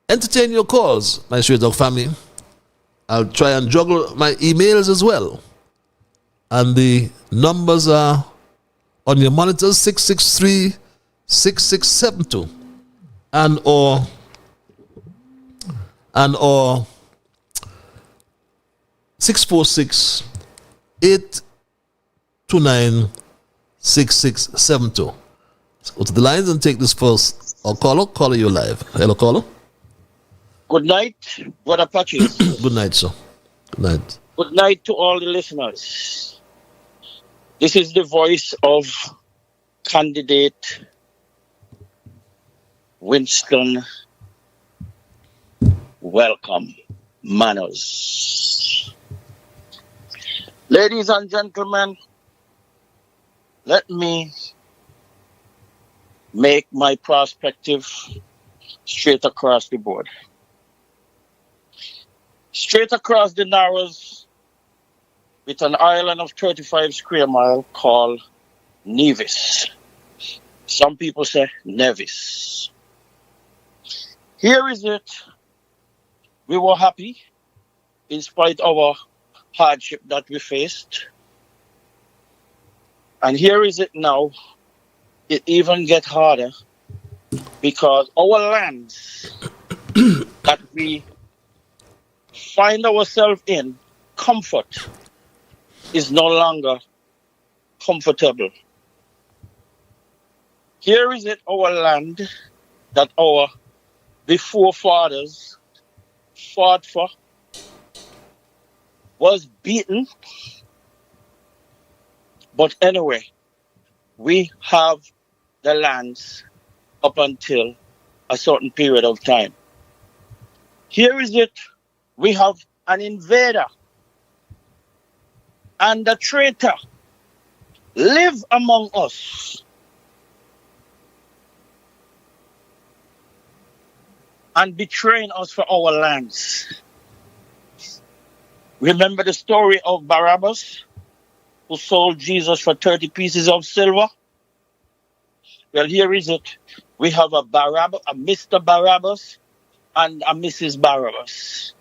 entertain your calls, my Straight Dog family. I'll try and juggle my emails as well. And the numbers are on your monitors, 663-6672 and or 646-829-6672. Let's go to the lines and take this first. Caller, you live. Hello, caller. Good night, Brother Patches. Good night, sir. Good night. Good night to all the listeners. This is the voice of candidate Winston Welcome Manners. Ladies and gentlemen, let me make my perspective straight across the board. Straight across the Narrows, with an island of 35 square miles called Nevis. Some people say Nevis. Here is it. We were happy in spite of our hardship that we faced. And here is it now. It even gets harder because our lands that we find ourselves in comfort is no longer comfortable. Here is it, our land that our before fathers fought for, was beaten. But anyway, we have the lands up until a certain period of time. Here is it, we have an invader and a traitor live among us. And betraying us for our lands. Remember the story of Barabbas, who sold Jesus for 30 pieces of silver? Well, here is it. We have a Barabbas, a Mr. Barabbas, and a Mrs. Barabbas.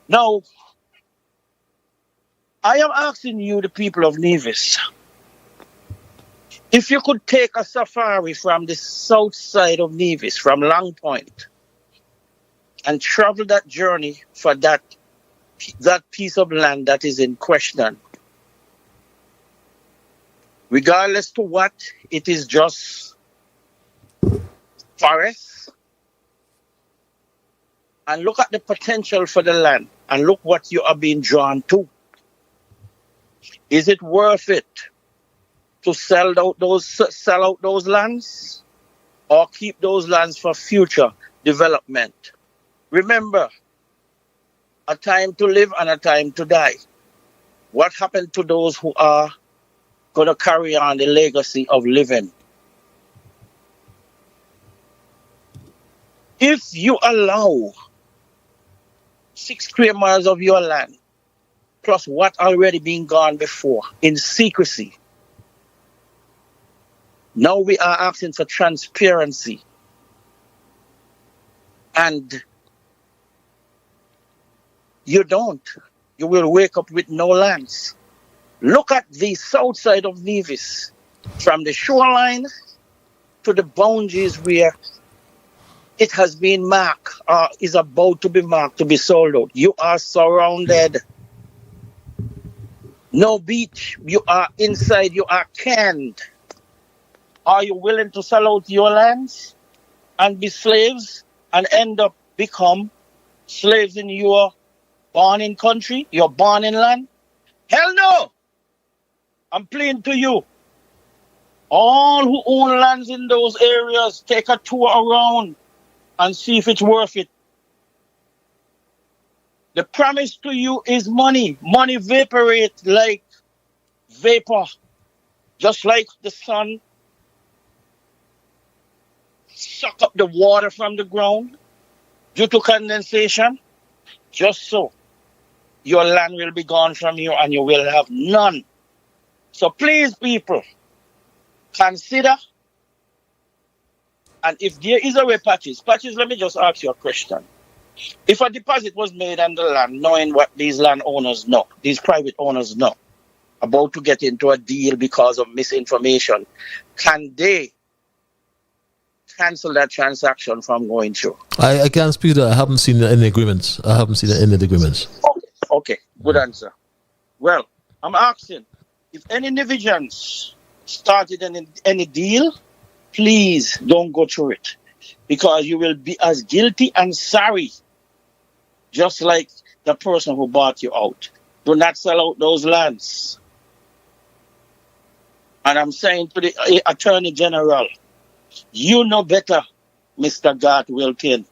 Now, I am asking you, the people of Nevis, if you could take a safari from the south side of Nevis, from Long Point, and travel that journey for that piece of land that is in question, regardless to what, it is just forest, and look at the potential for the land, and look what you are being drawn to. Is it worth it to sell out those lands, or keep those lands for future development? Remember, a time to live and a time to die. What happened to those who are going to carry on the legacy of living? If you allow 6 square miles of your land, plus what already been gone before, in secrecy, now we are asking for transparency. And you don't. You will wake up with no lands. Look at the south side of Nevis, from the shoreline to the boundaries where it has been marked or is about to be marked to be sold out. You are surrounded. No beach. You are inside. You are canned. Are you willing to sell out your lands and be slaves and end up become slaves in your born in country, your born in land? Hell no! I'm pleading to you. All who own lands in those areas, take a tour around and see if it's worth it. The promise to you is money. Money evaporates like vapor, just like the sun suck up the water from the ground due to condensation. Just so, your land will be gone from you and you will have none. So please, people, consider. And if there is a way, Patches, let me just ask you a question. If a deposit was made on the land, knowing what these landowners know, these private owners know, about to get into a deal because of misinformation, can they cancel that transaction from going through? I can't speak to that. I haven't seen any agreements. Okay, good answer. Well, I'm asking, if any Nevisians started any deal, please don't go through it, because you will be as guilty and sorry, just like the person who bought you out. Do not sell out those lands. And I'm saying to the Attorney General, you know better, Mr. Gart Wilkin.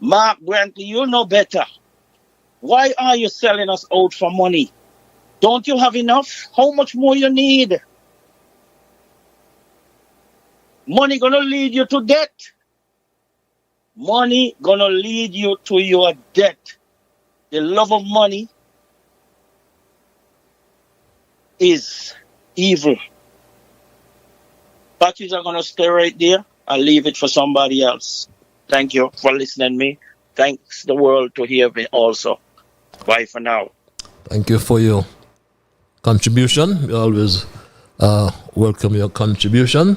Mark Brantley, you know better. Why are you selling us out for money? Don't you have enough? How much more you need? Money gonna lead you to debt. Money gonna lead you to your debt. The love of money is evil. Patches are gonna stay right there. I'll leave it for somebody else. Thank you for listening to me. Thanks the world to hear me also. Bye for now. Thank you for your contribution. We always welcome your contribution.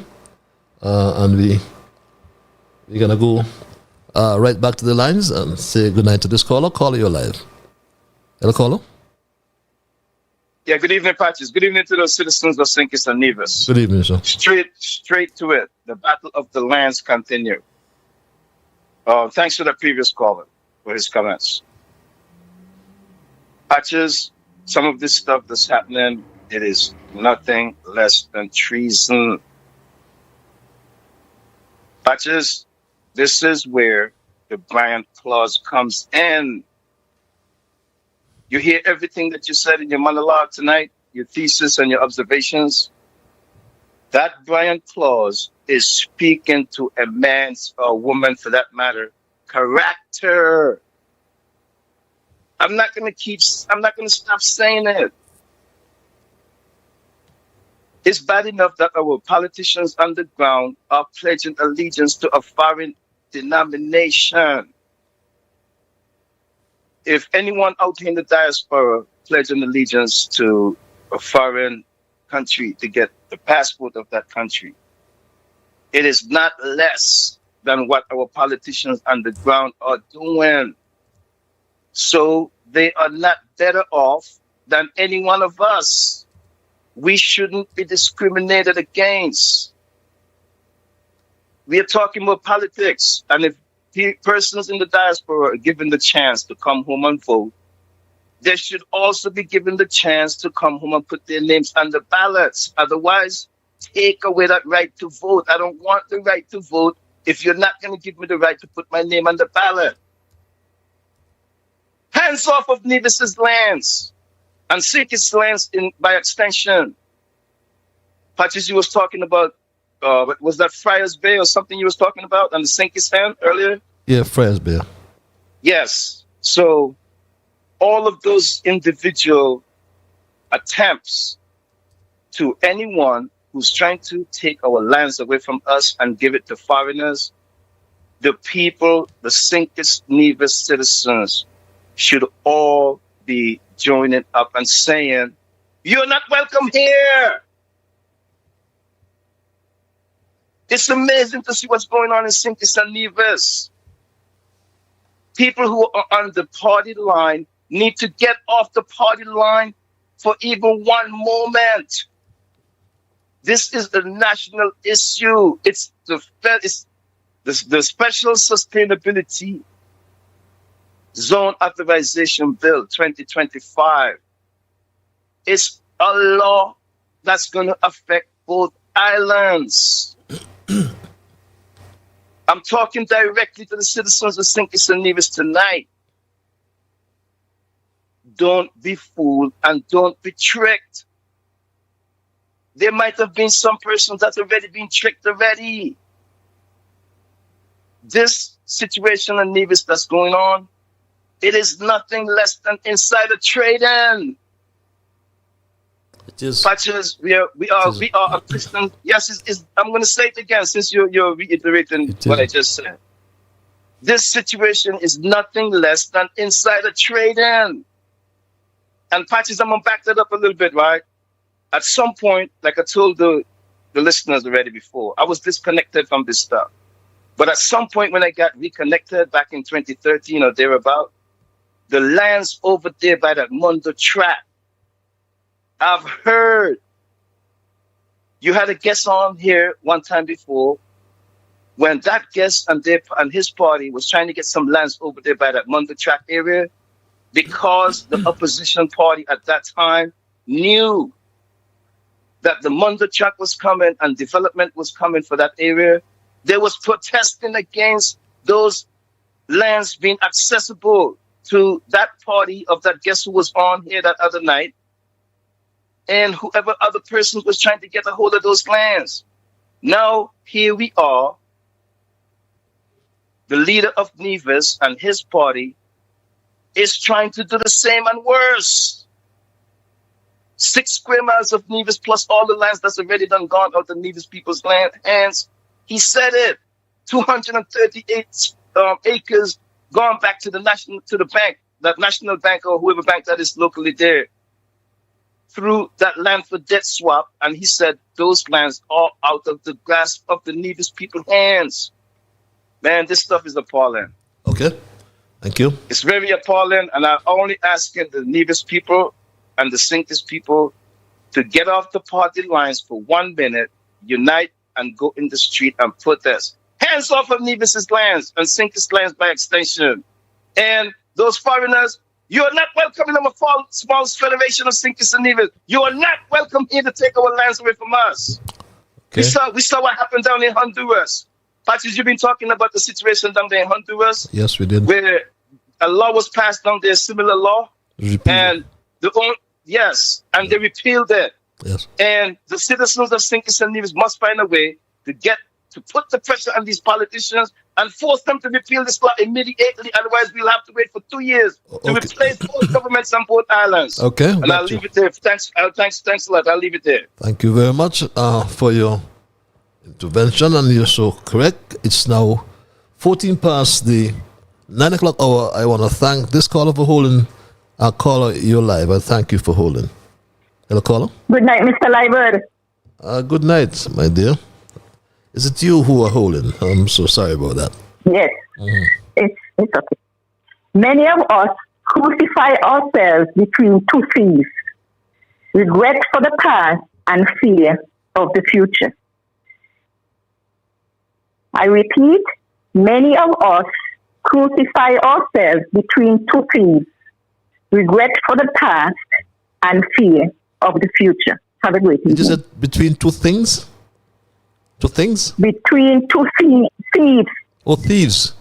And we're going to go right back to the lines and say goodnight to this caller. Caller, you're live. Hello, caller. Yeah, good evening, Patches. Good evening to the citizens of St. Kitts and Nevis. Good evening, sir. Straight to it. The battle of the lands continue. Thanks to the previous caller for his comments. Patches, some of this stuff that's happening, it is nothing less than treason. Patches, this is where the Bryant clause comes in. You hear everything that you said in your monologue tonight, your thesis and your observations. That Bryant clause is speaking to a man's or a woman, for that matter, character. I'm not going to stop saying it. It's bad enough that our politicians underground are pledging allegiance to a foreign denomination. If anyone out here in the diaspora pledging allegiance to a foreign country to get the passport of that country, it is not less than what our politicians underground are doing. So they are not better off than any one of us. We shouldn't be discriminated against. We are talking about politics. And if persons in the diaspora are given the chance to come home and vote, they should also be given the chance to come home and put their names on the ballots. Otherwise, take away that right to vote. I don't want the right to vote if you're not going to give me the right to put my name on the ballot. Hands off of Nevis's lands and seek his lands by extension. Patches, you was talking about, was that Friars Bay or something you was talking about on the St. Kitts hand earlier? Yeah, Friars Bay. Yes. So all of those individual attempts to anyone who's trying to take our lands away from us and give it to foreigners, the people, the St. Kitts Nevis citizens, should all be joining up and saying, you're not welcome here. It's amazing to see what's going on in St. Kitts and Nevis. People who are on the party line need to get off the party line for even one moment. This is a national issue. It's the Special Sustainability Zone Authorization Bill 2025. It's a law that's going to affect both islands. I'm talking directly to the citizens of St. Kitts and Nevis tonight. Don't be fooled and don't be tricked. There might have been some persons that's already been tricked already. This situation in Nevis that's going on, it is nothing less than insider trading. It is. Patches, we are a Christian. Yes, I'm going to say it again since you're reiterating what I just said. This situation is nothing less than insider trading. And Patches, I'm going to back that up a little bit, right? At some point, like I told the listeners already before, I was disconnected from this stuff. But at some point when I got reconnected back in 2013 or thereabout, the lands over there by that Mundo track, I've heard. You had a guest on here one time before when that guest and his party was trying to get some lands over there by that Mundo track area because the opposition party at that time knew that the Mundo track was coming and development was coming for that area, there was protesting against those lands being accessible to that party of that guest who was on here that other night, and whoever other person was trying to get a hold of those lands. Now, here we are, the leader of Nevis and his party is trying to do the same and worse. 6 square miles of Nevis plus all the lands that's already done gone out of Nevis people's hands. He said it. 238 acres gone back to the bank, that national bank or whoever bank that is locally there, through that land for debt swap. And he said those lands are out of the grasp of the Nevis people's hands. Man, this stuff is appalling. Okay, thank you. It's very appalling, and I'm only asking the Nevis people and the Sinkis people to get off the party lines for 1 minute, unite, and go in the street and protest. Hands off of Nevis's lands and Sinkis lands by extension. And those foreigners, you are not welcome in a small federation of Sinkis and Nevis. You are not welcome here to take our lands away from us. Okay. We saw what happened down in Honduras. Patrick, you've been talking about the situation down there in Honduras. Yes, we did. Where a law was passed down there, similar law. And they repealed it. Yes. And the citizens of Sinkis and Nevis must find a way to put the pressure on these politicians and force them to repeal this law immediately. Otherwise, we'll have to wait for 2 years to replace both governments on both islands. Okay. And I'll leave it there. Thanks a lot. I'll leave it there. Thank you very much for your intervention, and you're so correct. It's now 14 past the 9 o'clock hour. I want to thank this caller for holding. Our caller, you're live. I thank you for holding. Hello, caller. Good night, Mr. Liburd. Good night, my dear. Is it you who are holding? I'm so sorry about that. Yes, it's okay. Many of us crucify ourselves between two thieves, regret for the past and fear of the future. I repeat, many of us crucify ourselves between two thieves, regret for the past and fear of the future. Have a great evening. You said between two things? Two things? Between two thieves. Oh, thieves.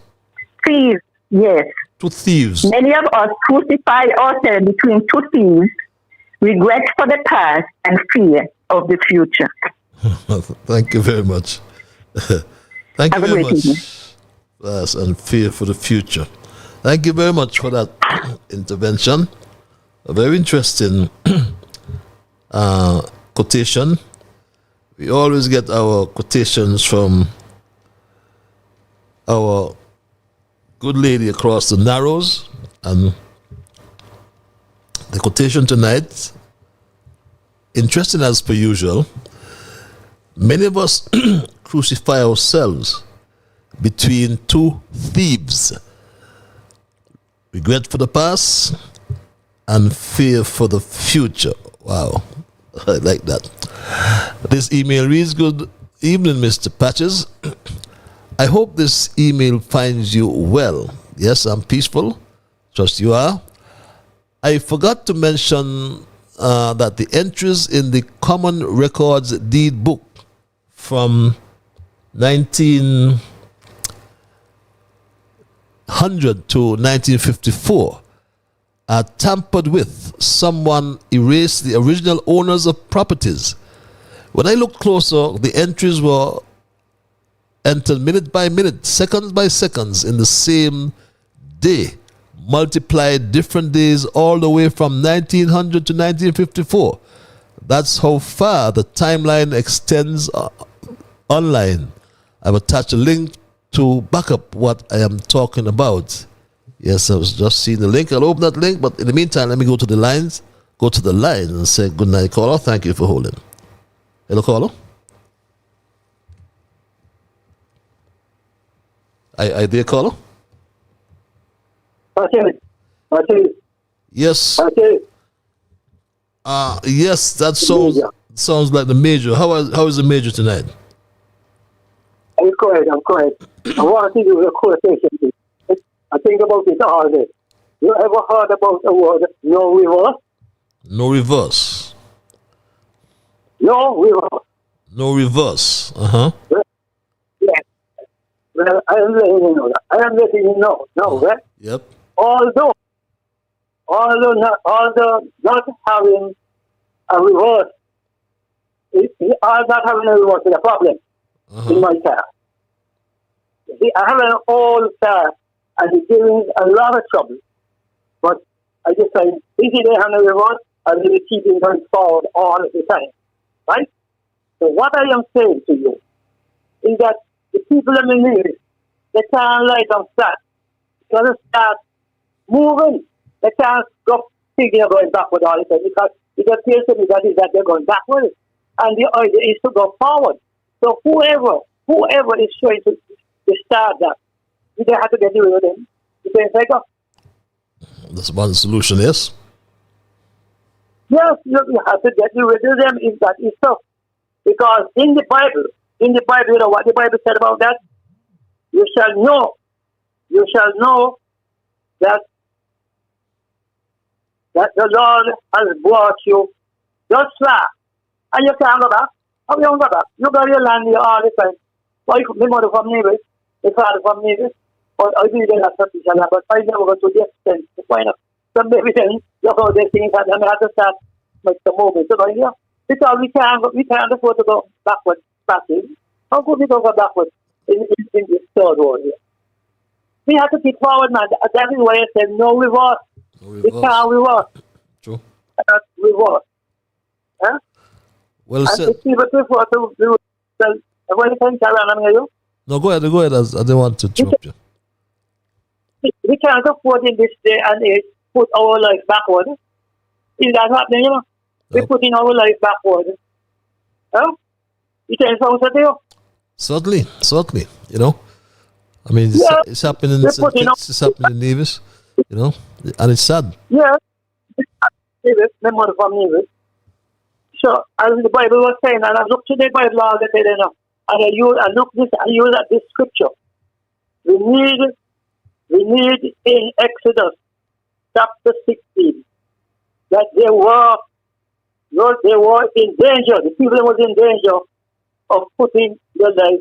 Thieves, yes. Two thieves. Many of us crucify ourselves between two thieves, regret for the past and fear of the future. Thank you very much. Thank you very much. Yes, and fear for the future. Thank you very much for that intervention. A very interesting quotation. We always get our quotations from our good lady across the Narrows, and the quotation tonight, interesting as per usual. Many of us crucify ourselves between two thieves, regret for the past and fear for the future. Wow, I like that. This email reads, good evening, Mr. Patches. I hope this email finds you well. Yes, I'm peaceful. Trust you are. I forgot to mention that the entries in the Common Records Deed Book from 1900 to 1954 are tampered with. Someone erased the original owners of properties. When I looked closer, the entries were entered minute by minute, seconds by seconds in the same day, multiplied different days all the way from 1900 to 1954. That's how far the timeline extends online. I've attached a link to back up what I am talking about. Yes, I was just seeing the link. I'll open that link, but in the meantime, let me go to the lines and say good night, caller. Thank you for holding. Hello, caller. I there, caller? Yes. Yes, that sounds like the major. How is the major tonight? I'm correct. I want to do a quotation. I think about it all day. You ever heard about the word no reverse? No reverse. No reverse. No reverse. Uh-huh. Yes. Well, I am letting you know that. I am letting you know. No, right? Yep. Although not having a reverse, not having a reverse is a problem in my car. See, I have an old car and it's giving a lot of trouble. But I just say, if they have a reverse, I will be keeping going forward all the time. Right? So what I am saying to you is that the people in the news, they can't lie down flat. They got to start moving. They can't go thinking of going backward all the time because it appears to me that they're going backward. And the idea is to go forward. So whoever is trying to start that, you don't have to get rid of them. You can say, go. That's one solution, yes? Yes, you have to get rid of them if that is so. Because in the Bible, you know what the Bible said about that? You shall know that the Lord has brought you thus far. And you can't go back. How you go back? You got your land here all the time. Why my mother from Nevis, my father from Nevis, but I didn't have such a lot, but I never go to the extent to find out. So maybe then look how they think that I have to start make the movement. So here, because we can't afford to go backwards. How could we go backwards in this third world here? We have to keep forward, man. That is why I said no reverse. We can't reverse. True. Cannot reverse. Huh? Well said. And if people prefer to do what you think, I'm here. No, go ahead. I don't want to interrupt you. We can't afford in this day and age put our life backward. Is that happening, you know? We're putting our life backward. Huh? You can sound to you? Certainly. You know, I mean, it's happening in St. Kitts, it's happening in Nevis, you know, and it's sad. Yeah. Nevis, my mother from Nevis. So, as the Bible was saying, and I look to the Bible all the time, you know, and I use at this scripture. We need in Exodus chapter 16 that they were in danger. The people was in danger of putting their life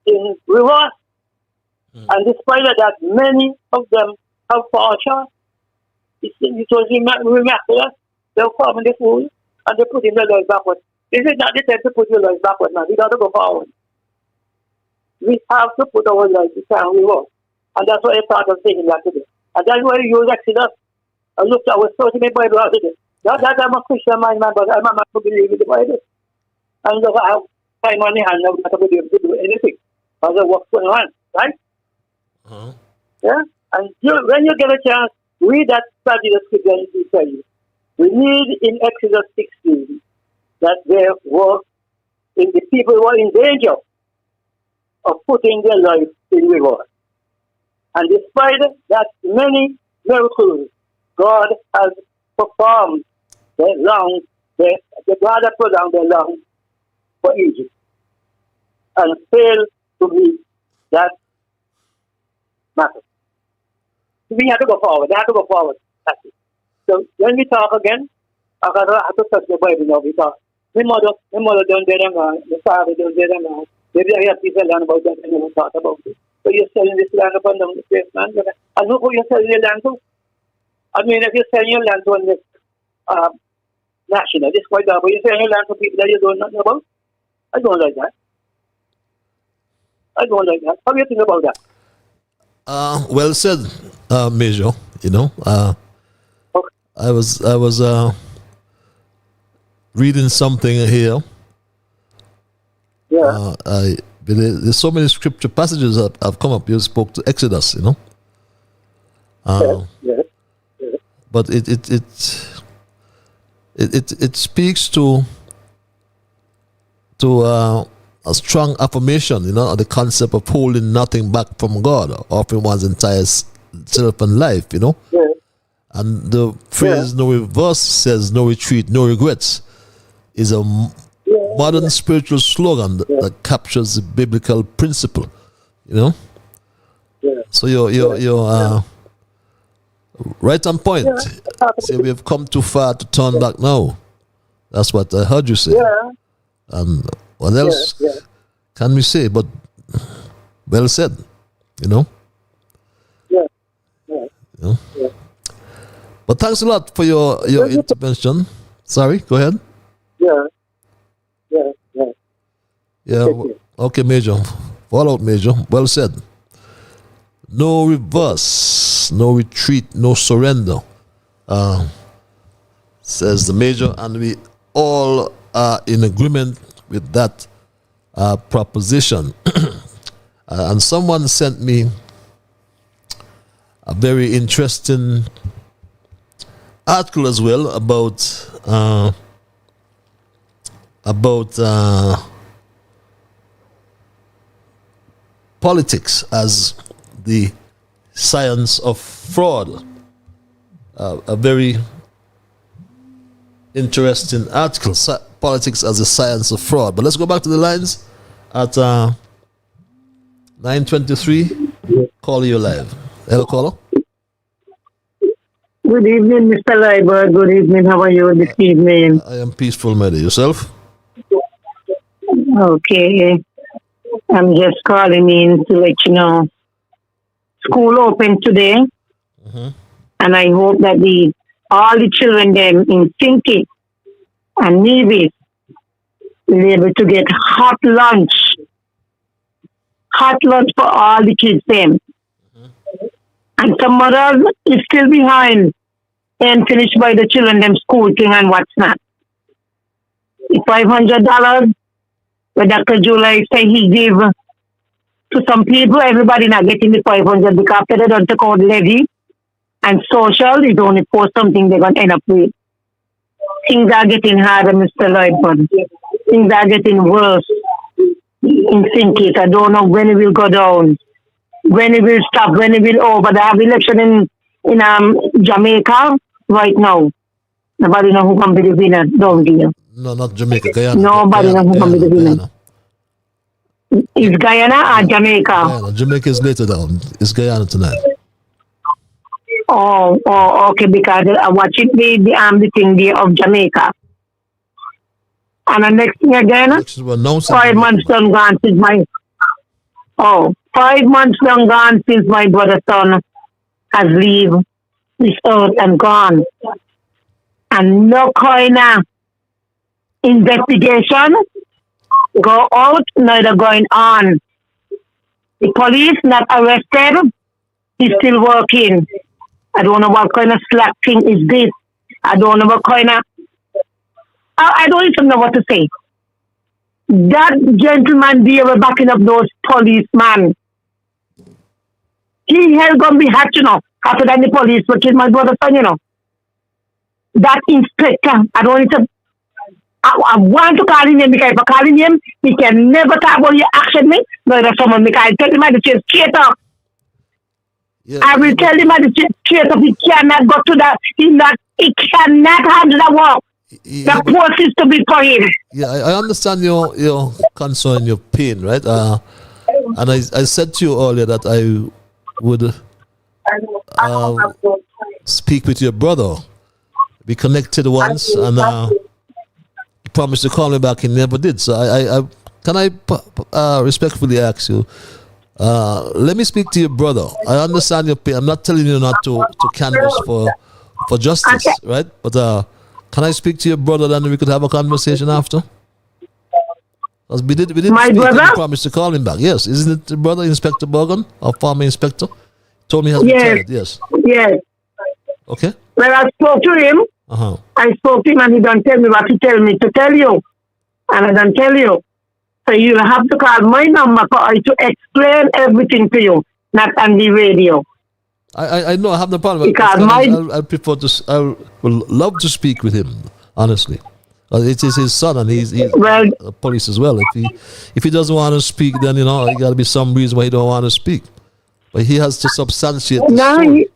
in reverse. And despite of that, many of them have fallen short. It was miraculous. They were forming the fool and they put in their life backward. This is not the time to put your life backward now. We got to go forward. We have to put our life in reverse. And that's why I thought of saying that today. And that's why I use Exodus. I looked, I was searching my Bible out today. Not that I'm a Christian man, but I'm a man who believes in the Bible. And look, I have time on the hand now not to be able to do anything. Because of what's going on, right? Yeah? And when you get a chance, read that, study the scripture and it will tell you. We need in Exodus 16 that there were, the people were in danger of putting their life in reverse. And despite that many miracles God has performed, God has put down their lungs for Egypt and failed to meet that matter. We have to go forward. They have to go forward. That's it. So when we talk again, I have to touch the Bible now because my mother don't get them, my father don't get them. Maybe I have people learn about that and never thought about it. So you're selling this land upon the place, man. And who you're selling your land to? I mean, if you're selling your land to a national, this quite that, but you're selling your land to people that you don't know about? I don't like that. How do you think about that? Well said, Major. You know, okay. I was reading something here. Yeah. There's so many scripture passages that have come up. You spoke to Exodus, you know. Yeah. But it speaks to a strong affirmation, you know, the concept of holding nothing back from God, offering one's entire self and life, you know. Yeah. And the phrase "no reverse" says "no retreat, no regrets" is a modern spiritual slogan that captures the biblical principle, you know. Yeah. So you're right on point. Say we have come too far to turn back now. That's what I heard you say. Yeah. And what else can we say? But well said, you know. Yeah. You know? But thanks a lot for your intervention. Sorry, go ahead. Yeah. Yeah. Okay, Major. Follow out, Major. Well said. No reverse, no retreat, no surrender, says the Major, and we all are in agreement with that proposition. And someone sent me a very interesting article as well about politics as the science of fraud. A very interesting article, politics as a science of fraud. But let's go back to the lines at 9:23. Caller, you live. Hello, caller. Good evening, Mr. Liburd. Good evening. How are you this evening? I am peaceful, Mary. Yourself? Okay. I'm just calling in to let you know. School open today. And I hope that all the children them in Sept and Nevis will be able to get hot lunch. Hot lunch for all the kids them. And some mothers is still behind and finished by the children them school thing and what's not. The $500 where Dr. July say he gave to some people, everybody not getting the 500 because after they don't take out levy and social is only for something they're going to end up with. Things are getting harder, Mr. Liburd. Things are getting worse in Sept. I don't know when it will go down, when it will stop, when it will over. They have election in Jamaica right now. Nobody know who can be the winner down there. No, not Jamaica, Guyana. Nobody knows who can be the winner. Guyana. Is Guyana or Jamaica? Guyana. Jamaica is later down. It's Guyana tonight. Oh, okay, because I watch it the thing there of Jamaica. And the next thing again, 5 months done gone since 5 months done gone since my brother's son has leave this earth and gone. And no kind of investigation go out, neither going on. The police not arrested, he's still working. I don't know what kind of slack thing is this. I don't know what kind of... I don't even know what to say. That gentleman there were backing up those policemen. He held gonna be hatched, you know, after that the police would kill my brother's son, you know. That inspector, I don't even... I want to call him because if I call him, he can never talk about your action, me. No, that's someone because I tell him I just straight up. Yeah, I will tell him at the straight up, he cannot go to that. He cannot handle the work. The post is to be for him. Yeah, I understand your concern, your pain, right? And I said to you earlier that I would speak with your brother. We connected once, and he promised to call me back. He never did. So I respectfully ask you, let me speak to your brother. I understand your pain. I'm not telling you not to canvass for justice, right? But can I speak to your brother, then we could have a conversation after? Because we did My speak, brother? and you promised to call him back. Yes, isn't it, brother Inspector Borgan, or former inspector? Told me he has retired. Yes. Yes. Okay. When I spoke to him, I spoke to him and he don't tell me what to tell me to tell you. And I don't tell you. So you'll have to call my number for I to explain everything to you, not on the radio. I know, I have no problem. Because I prefer to. I would love to speak with him, honestly. It is his son, and he's police as well. If he doesn't want to speak, then you know, got to be some reason why he don't want to speak. But he has to substantiate the story.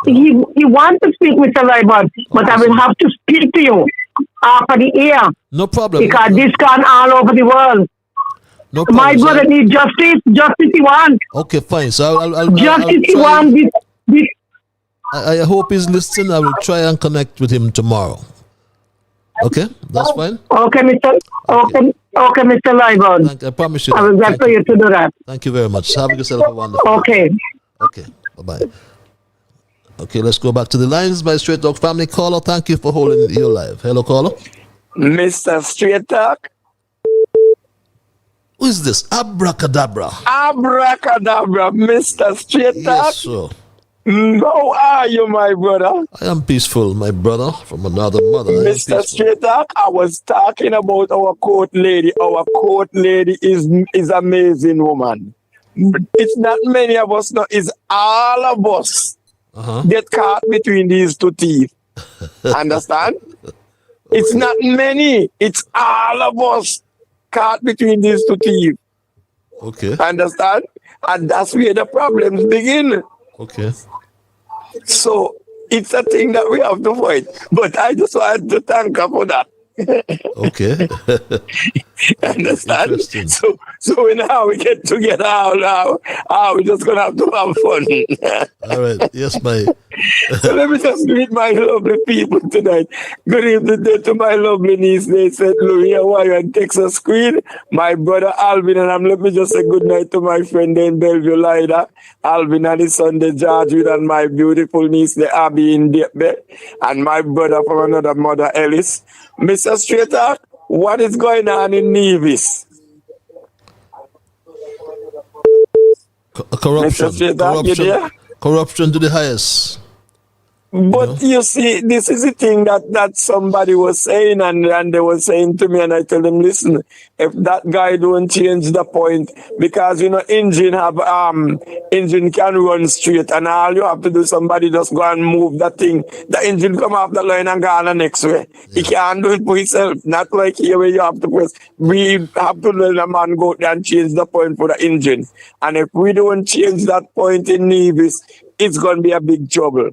He wants to speak, Mr. Liburd, but I will have to speak to you after the air. No problem. Because this gone all over the world. No problem. My brother needs justice. Justice he wants. Okay, fine. So I'll justice he wants. I hope he's listening. I will try and connect with him tomorrow. Okay, that's fine. Okay, Mr. Okay, Mr. Liburd. I promise you. I will get for you to do that. Thank you very much. Have yourself a wonderful Okay. day. Okay, bye-bye. Okay, let's go back to the lines. My Straight Talk family caller, thank you for holding your live. Hello, caller. Mr. Straight Talk. Who is this? Abracadabra. Abracadabra, Mr. Straight Talk. Yes, sir. How are you, my brother? I am peaceful, my brother, from another mother. Mr. Straight Talk, I was talking about our court lady. Our court lady is amazing woman. It's not many of us, no, it's all of us get caught between these two teeth. Understand? It's not many, it's all of us caught between these two teeth. Okay. Understand? And that's where the problems begin. Okay. So it's a thing that we have to fight. But I just want to thank her for that. Okay. Understand? So now we get together, we're just gonna have to have fun. All right. Yes, my. So let me just meet my lovely people tonight. Good evening to my lovely niece. They said, Louis, how are you in Texas Queen? My brother Alvin, and let me just say good night to my friend in Bellevue, Lida. Alvin and his son, the George, and my beautiful niece, the Abby in Dieppe, and my brother from another mother, Ellis. Mr. Straight Talk, what is going on in Nevis? Corruption to the highest. But you see, this is the thing that somebody was saying, and they were saying to me, and I told them, listen, if that guy don't change the point, because engine can run straight, and all you have to do, somebody just go and move that thing. The engine come off the line and go on the next way. He can't do it for himself. Not like here where you have to press. We have to let a man go there and change the point for the engine. And if we don't change that point in Nevis, it's going to be a big trouble.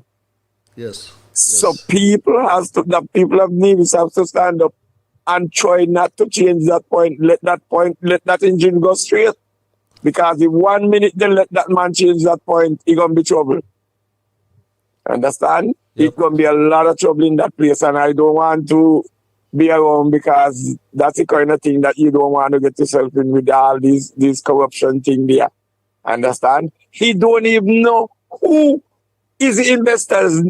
Yes. So the people of Nevis have to stand up and try not to change that point. Let that engine go straight. Because if 1 minute they let that man change that point, it's gonna be trouble. Understand? Yep. It's gonna be a lot of trouble in that place, and I don't want to be around because that's the kind of thing that you don't want to get yourself in with all these corruption thing there. Understand? He don't even know who is the investor's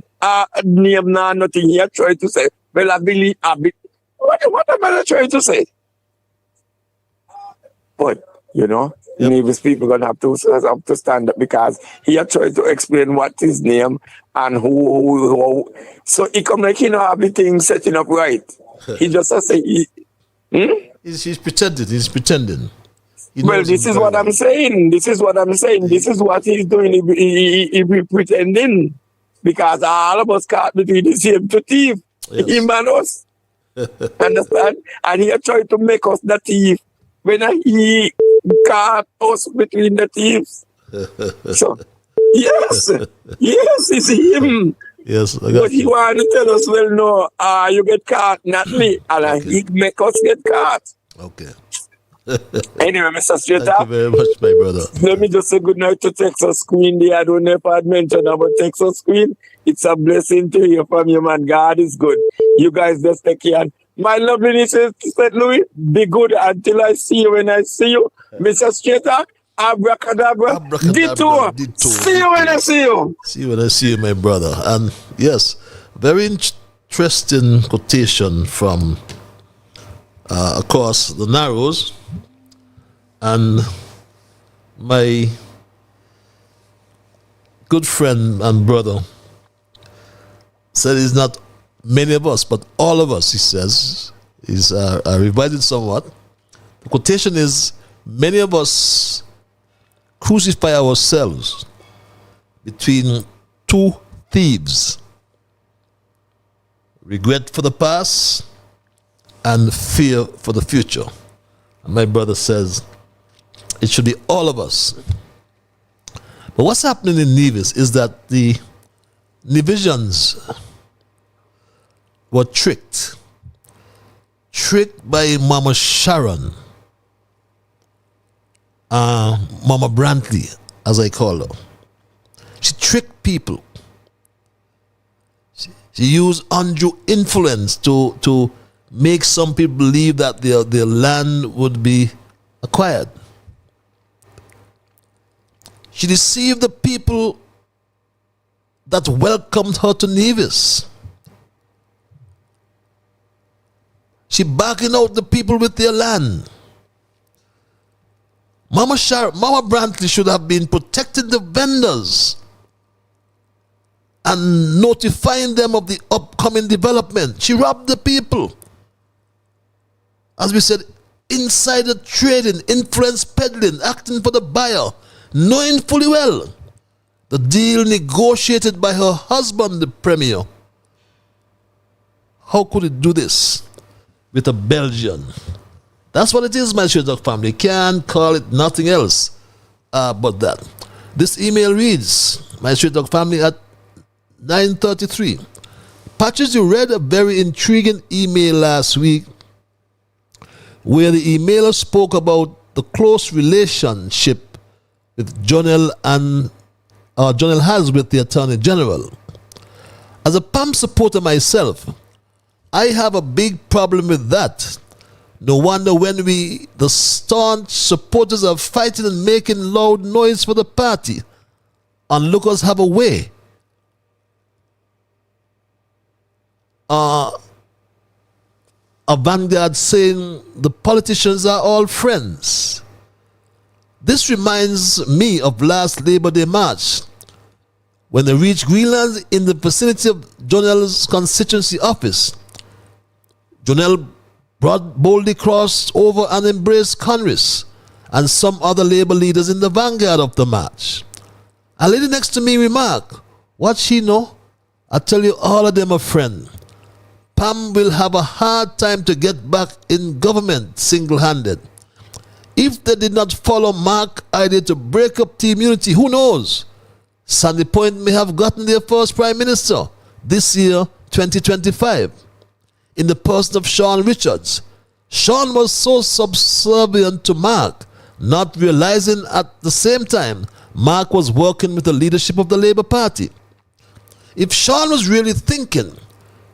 name now, nothing here trying to say. Well, I believe, what am I trying to say? But, Nevis people going to have to stand up because he are trying to explain what his name and who. So he come like, have the thing setting up right. He just say, He's pretending. Well, this is what I'm saying. This is what he's doing. He be pretending. Because all of us caught between the same two thief. Yes. Him and us. Understand? And he tried to make us the thief. When he caught us between the thieves. So, yes, it's him. Yes, but he want to tell us, well, no, you get caught, not me. And he make us get caught. Okay. Anyway, Mr. Straight Talk. Thank you very much, my brother. Let me just say good night to Texas Queen. I don't know if I'd mentioned about Texas Queen. It's a blessing to hear from you, man. God is good. You guys just take care. My lovely niece said, Louis, be good until I see you when I see you. Mr. Straight Talk, abracadabra, detour. See you when I see you. See you when I see you, my brother. And yes, very interesting quotation from, of course, the Narrows. And my good friend and brother said it's not many of us, but all of us, he says. He's revised somewhat. The quotation is, many of us crucify ourselves between two thieves. Regret for the past and fear for the future. And my brother says, it should be all of us. But what's happening in Nevis is that the Nevisians were tricked by Mama Sharon, Mama Brantley, as I call her. She tricked people. She used undue influence to make some people believe that their land would be acquired. She deceived the people that welcomed her to Nevis. She bargained out the people with their land. Mama Brantley should have been protecting the vendors and notifying them of the upcoming development. She robbed the people. As we said, insider trading, influence peddling, acting for the buyer, knowing fully well the deal negotiated by her husband, the premier. How could it do this with a Belgian? That's what it is, my Straight Talk family. Can't call it nothing else but that. This email reads, my Straight Talk family, at 9:33. Patches, you read a very intriguing email last week where the emailer spoke about the close relationship with Jonel has with the Attorney General. As a PAM supporter myself, I have a big problem with that. No wonder when the staunch supporters are fighting and making loud noise for the party, onlookers have a way a vanguard saying the politicians are all friends. This reminds me of last Labor Day march when they reached Greenland in the vicinity of Jonel's constituency office. Jonel boldly crossed over and embraced Congress and some other Labour leaders in the vanguard of the march. A lady next to me remarked, "What she know? I tell you, all of them are friends. Pam will have a hard time to get back in government single-handed. If they did not follow Mark's idea to break up Team Unity, who knows? Sandy Point may have gotten their first Prime Minister this year, 2025, in the person of Sean Richards. Sean was so subservient to Mark, not realizing at the same time Mark was working with the leadership of the Labour Party. If Sean was really thinking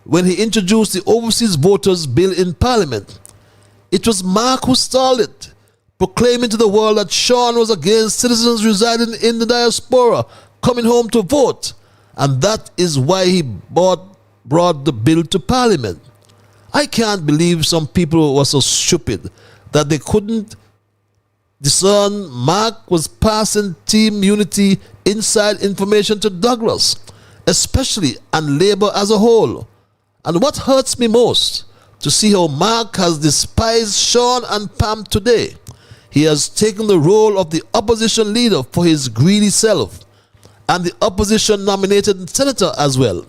when he introduced the Overseas Voters Bill in Parliament, it was Mark who stalled it, proclaiming to the world that Sean was against citizens residing in the diaspora coming home to vote, and that is why he brought the bill to Parliament. I can't believe some people were so stupid that they couldn't discern Mark was passing Team Unity inside information to Douglas, especially, and Labour as a whole. And what hurts me most, to see how Mark has despised Sean and Pam today. He has taken the role of the opposition leader for his greedy self, and the opposition nominated senator as well.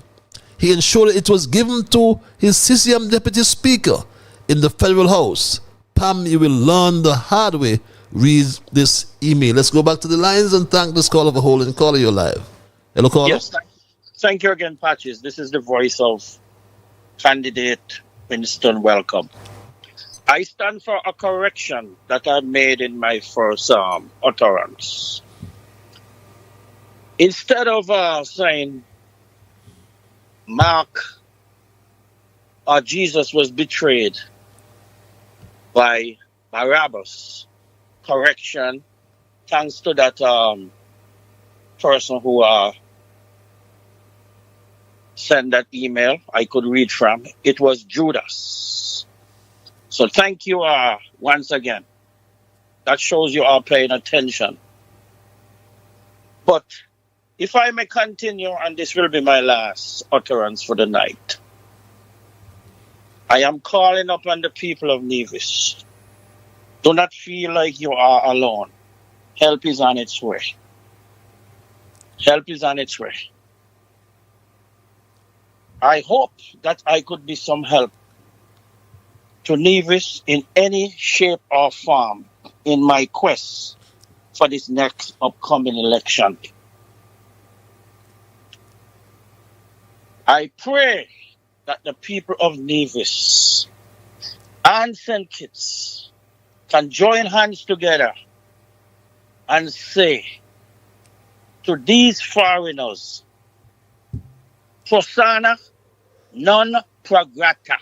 He ensured it was given to his CCM deputy speaker in the federal house. Pam, you will learn the hard way. Read this email. Let's go back to the lines and thank this caller for holding. Caller, you're live. Hello, caller. Yes, thank you again, Patches. This is the voice of candidate Winston Welcome. I stand for a correction that I made in my first utterance. Instead of saying Mark or Jesus was betrayed by Barabbas, correction, thanks to that person who sent that email I could read from, it was Judas. So thank you once again. That shows you are paying attention. But if I may continue, and this will be my last utterance for the night, I am calling upon the people of Nevis. Do not feel like you are alone. Help is on its way. Help is on its way. I hope that I could be some help to Nevis in any shape or form in my quest for this next upcoming election. I pray that the people of Nevis and St. Kitts can join hands together and say to these foreigners, Prosana non prograta.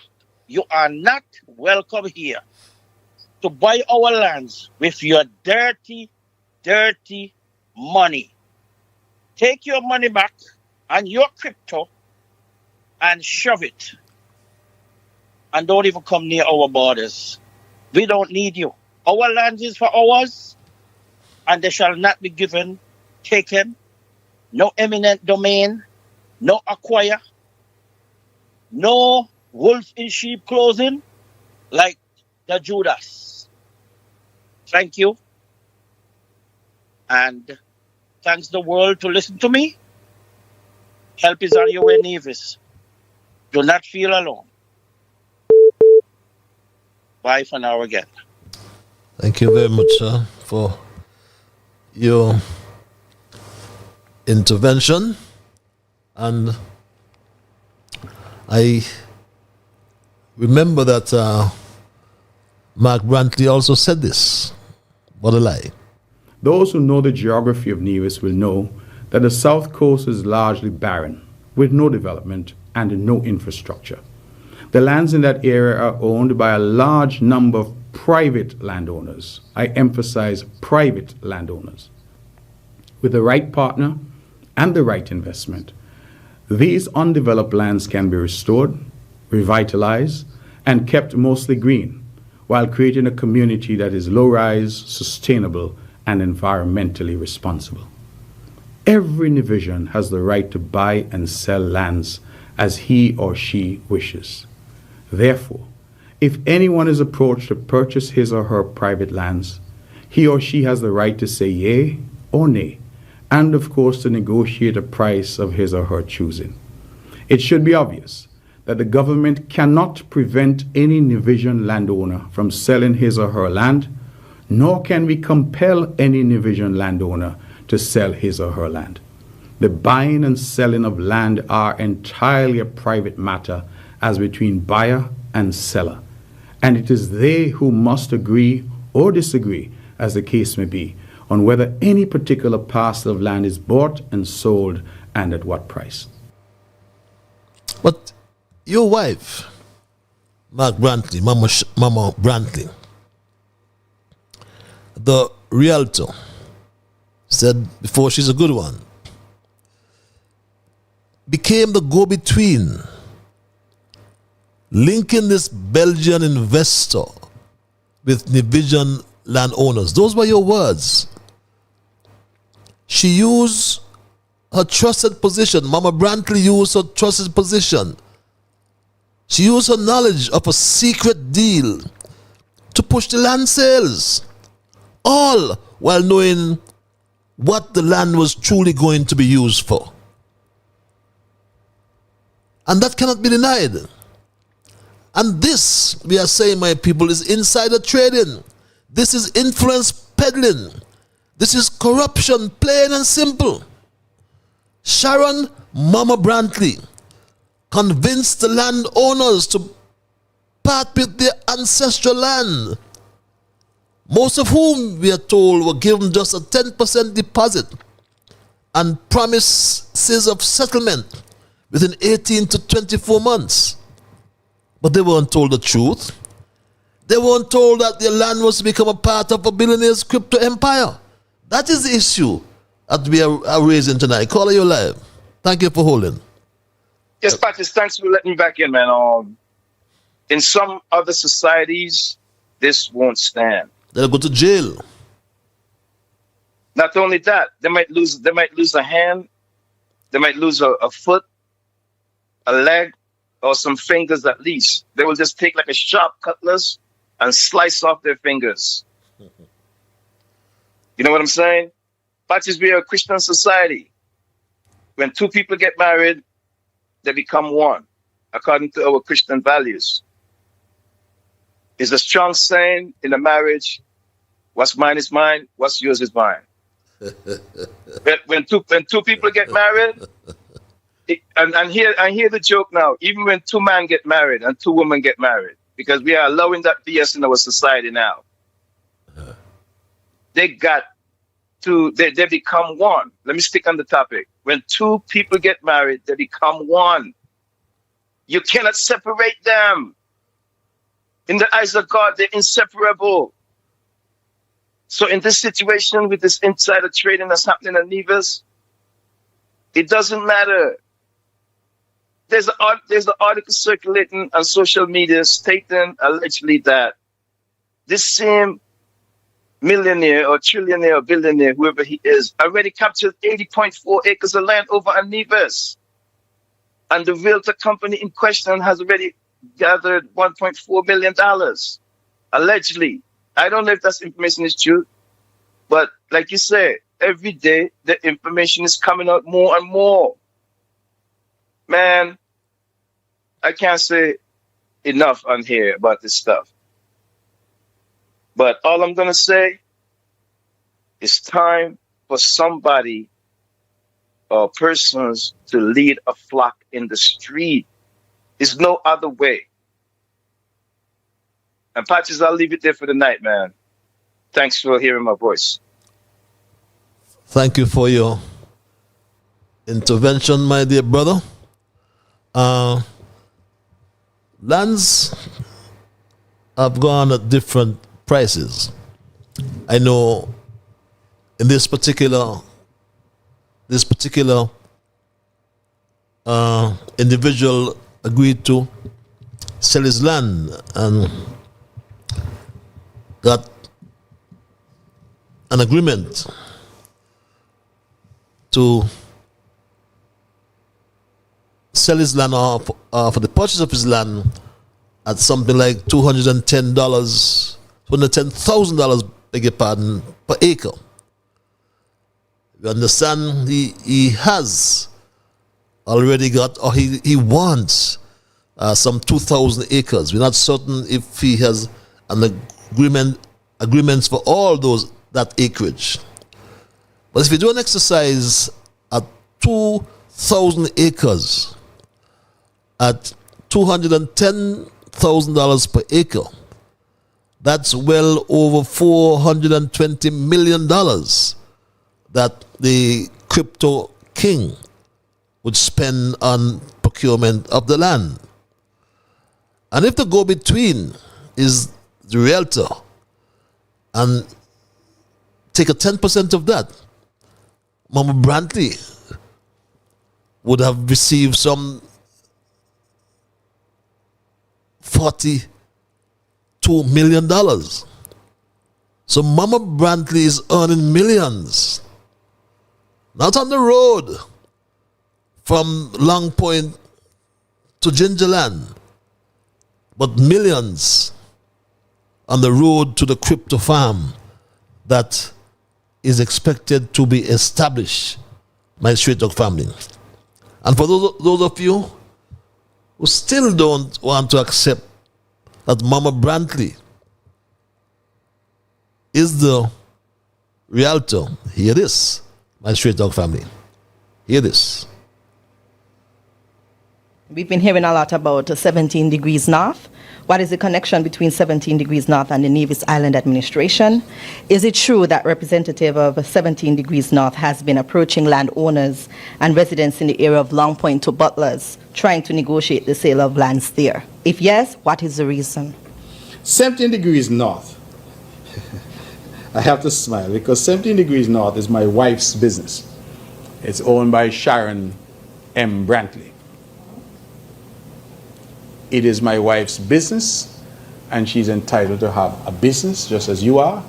You are not welcome here to buy our lands with your dirty, dirty money. Take your money back and your crypto and shove it. And don't even come near our borders. We don't need you. Our land is for ours, and they shall not be given, taken, no eminent domain, no acquire, no wolf in sheep clothing, like the Judas. Thank you. And thanks the world to listen to me. Help is on your way, Nevis. Do not feel alone. Bye for now again. Thank you very much, sir, for your intervention. And I remember that Mark Brantley also said this. What a lie. Those who know the geography of Nevis will know that the south coast is largely barren, with no development and no infrastructure. The lands in that area are owned by a large number of private landowners. I emphasize private landowners. With the right partner and the right investment, these undeveloped lands can be restored, revitalized, and kept mostly green, while creating a community that is low-rise, sustainable, and environmentally responsible. Every Nevisian has the right to buy and sell lands as he or she wishes. Therefore, if anyone is approached to purchase his or her private lands, he or she has the right to say yea or nay, and of course to negotiate a price of his or her choosing. It should be obvious that the government cannot prevent any Nevisian landowner from selling his or her land, nor can we compel any Nevisian landowner to sell his or her land. The buying and selling of land are entirely a private matter as between buyer and seller, and it is they who must agree or disagree, as the case may be, on whether any particular parcel of land is bought and sold and at what price. But your wife, Mark Brantley, Momma Brantley, the realtor, said before she's a good one, became the go-between, linking this Belgian investor with Nevisian landowners. Those were your words. She used her trusted position. Momma Brantley used her trusted position. She used her knowledge of a secret deal to push the land sales, all while knowing what the land was truly going to be used for. And that cannot be denied. And this, we are saying, my people, is insider trading. This is influence peddling. This is corruption, plain and simple. Sharon Momma Brantley convinced the landowners to part with their ancestral land, most of whom, we are told, were given just a 10% deposit and promises of settlement within 18 to 24 months. But they weren't told the truth. They weren't told that their land was to become a part of a billionaire's crypto empire. That is the issue that we are raising tonight. Caller, you're live. Thank you for holding. Yes, Patrice, thanks for letting me back in, man. In some other societies, this won't stand. They'll go to jail. Not only that, they might lose a hand, they might lose a foot, a leg, or some fingers at least. They will just take like a sharp cutlass and slice off their fingers. You know what I'm saying? Patrice, we are a Christian society. When two people get married, they become one, according to our Christian values. It's a strong saying in a marriage, what's mine is mine, what's yours is mine. when two people get married, and hear the joke now, even when two men get married and two women get married, because we are allowing that BS in our society now. They become one. Let me stick on the topic. When two people get married, they become one. You cannot separate them. In the eyes of God, they're inseparable. So in this situation with this insider trading that's happening at Nevis, it doesn't matter. There's an article circulating on social media stating allegedly that this same millionaire or trillionaire or billionaire, whoever he is, already captured 80.4 acres of land over on Nevis. And the realtor company in question has already gathered $1.4 million, allegedly. I don't know if that information is true, but like you said, every day the information is coming out more and more. Man, I can't say enough on here about this stuff. But all I'm going to say, it's time for somebody or persons to lead a flock in the street. There's no other way. And Patches, I'll leave it there for the night, man. Thanks for hearing my voice. Thank you for your intervention, my dear brother. Lands have gone at different prices. I know in this particular individual agreed to sell his land and got an agreement to sell his land for the purchase of his land at something like $210,000, beg your pardon, per acre. You understand? He has already got, or he wants some 2,000 acres. We're not certain if he has an agreements for all that acreage. But if you do an exercise at 2,000 acres at $210,000 per acre, that's well over $420 million that the crypto king would spend on procurement of the land. And if the go-between is the realtor and take a 10% of that, Momma Brantley would have received some $42 million. So Momma Brantley is earning millions. Not on the road from Long Point to Gingerland, but millions on the road to the crypto farm that is expected to be established by the Straight Dog family. And for those of you who still don't want to accept that Momma Brantley is the realtor, hear this, my Straight Dog family. Hear this. We've been hearing a lot about 17 degrees north. What is the connection between 17 degrees north and the Nevis Island administration? Is it true that representative of 17 degrees north has been approaching landowners and residents in the area of Long Point to Butlers, trying to negotiate the sale of lands there? If yes, what is the reason? 17 degrees north. I have to smile because 17 degrees north is my wife's business. It's owned by Sharon M. Brantley. It is my wife's business, and she's entitled to have a business just as you are,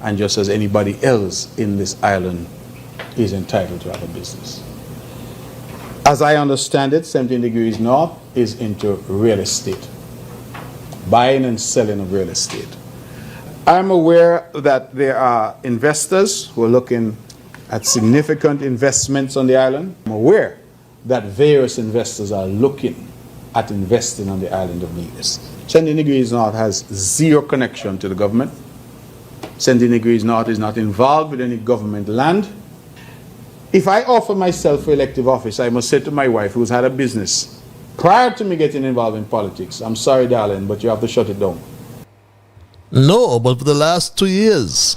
and just as anybody else in this island is entitled to have a business. As I understand it, 17 degrees north is into real estate, buying and selling of real estate. I'm aware that there are investors who are looking at significant investments on the island. I'm aware that various investors are looking at investing on the island of Nevis. 17 degrees north has zero connection to the government. 17 degrees north is not involved with any government land. If I offer myself for elective office, I must say to my wife, who's had a business prior to me getting involved in politics, I'm sorry, darling, but you have to shut it down. No, but for the last 2 years,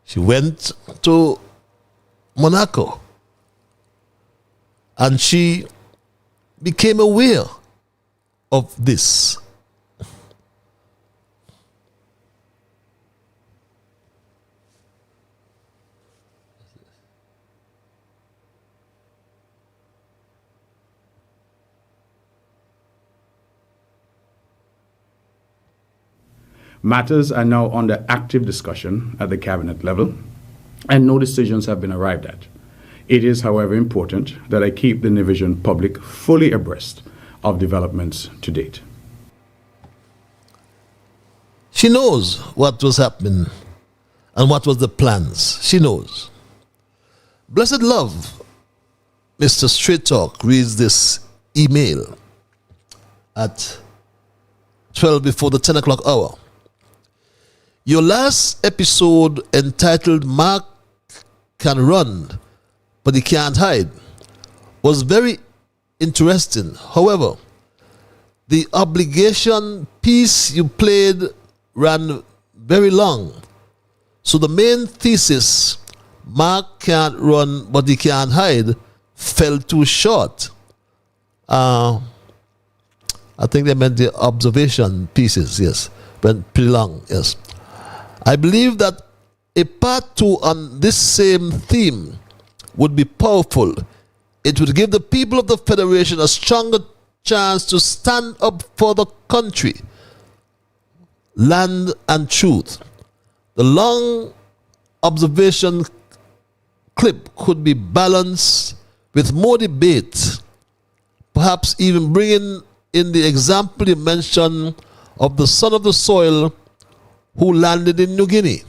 she went to Monaco and she became aware of this. Matters are now under active discussion at the cabinet level, and no decisions have been arrived at. It is, however, important that I keep the Nevision public fully abreast of developments to date. She knows what was happening and what was the plans. She knows. Blessed Love, Mr. Straight Talk, reads this email at 12 before the 10 o'clock hour. Your last episode entitled Mark Can Run, but He Can't Hide was very interesting. However, the obligation piece you played ran very long. So the main thesis, Mark can't run but he can't hide, fell too short. I think they meant the observation pieces, yes. Went pretty long, yes. I believe that a part 2 on this same theme would be powerful. It would give the people of the Federation a stronger chance to stand up for the country, land and truth. The long observation clip could be balanced with more debate, perhaps even bringing in the example you mentioned of the son of the soil who landed in New Guinea.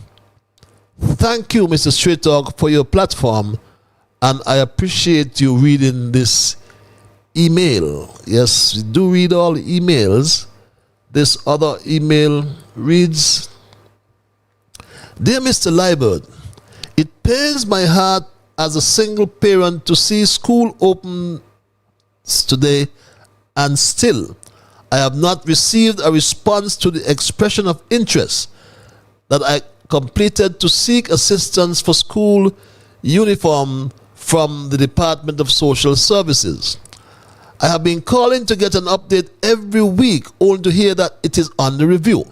Thank you, Mr. Straight Talk, for your platform, and I appreciate you reading this email. Yes, we do read all emails. This other email reads, Dear Mr. Liburd, it pains my heart as a single parent to see school open today, and still I have not received a response to the expression of interest that I completed to seek assistance for school uniform from the Department of Social Services. I have been calling to get an update every week, only to hear that it is under review.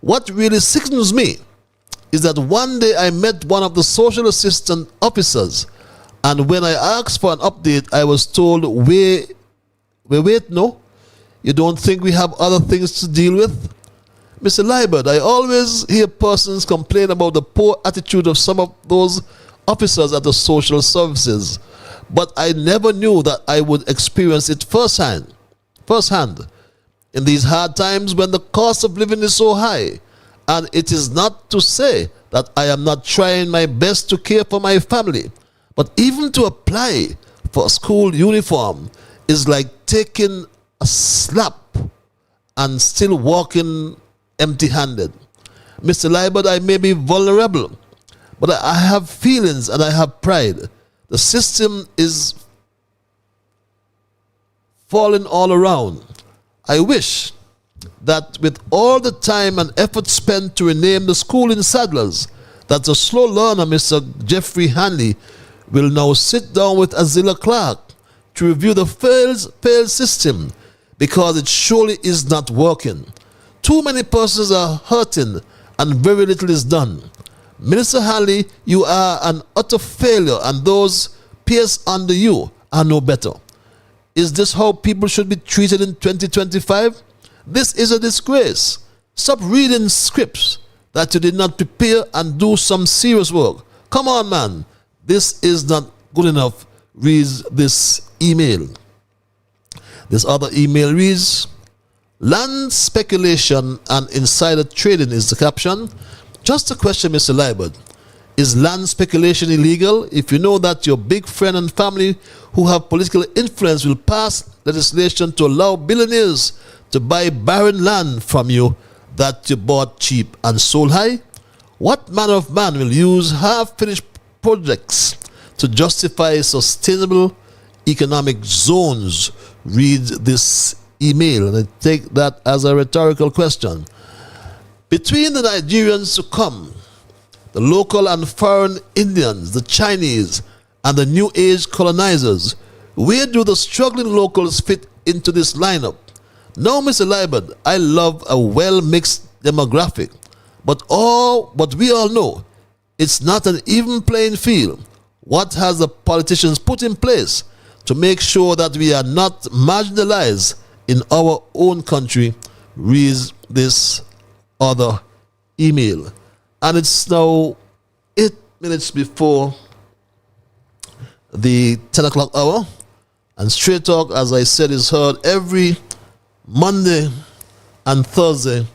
What really sickens me is that one day I met one of the social assistant officers, and when I asked for an update, I was told, wait, no? You don't think we have other things to deal with? Mr. Liburd, I always hear persons complain about the poor attitude of some of those officers at the social services, but I never knew that I would experience it firsthand. In these hard times when the cost of living is so high, and it is not to say that I am not trying my best to care for my family, but even to apply for a school uniform is like taking a slap and still walking empty-handed. Mr. Liburd, I may be vulnerable, but I have feelings and I have pride. The system is falling all around. I wish that with all the time and effort spent to rename the school in Sadlers, that the slow learner, Mr. Jeffrey Hanley, will now sit down with Azilla Clark to review the failed system, because it surely is not working. Too many persons are hurting and very little is done. Minister Hanley, you are an utter failure, and those peers under you are no better. Is this how people should be treated in 2025? This is a disgrace. Stop reading scripts that you did not prepare and do some serious work. Come on, man. This is not good enough. Reads this email. This other email reads, land speculation and insider trading is the caption. Just a question, Mr. Liburd. Is land speculation illegal? If you know that your big friend and family who have political influence will pass legislation to allow billionaires to buy barren land from you that you bought cheap and sold high? What manner of man will use half-finished projects to justify sustainable economic zones? Read this email, and I take that as a rhetorical question. Between the Nigerians to come, the local and foreign Indians, the Chinese, and the New Age colonizers, where do the struggling locals fit into this lineup? Now, Mr. Liburd, I love a well-mixed demographic, but we all know it's not an even playing field. What has the politicians put in place to make sure that we are not marginalized in our own country? Reads this other email. And it's now 8 minutes before the 10 o'clock hour. And Straight Talk, as I said, is heard every Monday and Thursday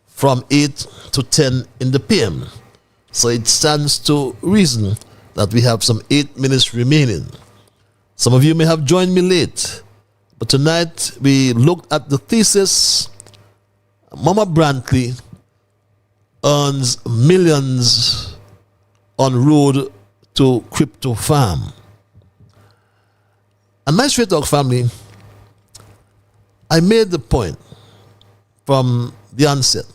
from 8 to 10 in the PM. So it stands to reason that we have some 8 minutes remaining. Some of you may have joined me late, but tonight we looked at the thesis. Momma Brantley earns millions on road to crypto farm. And my Straight Talk family, I made the point from the onset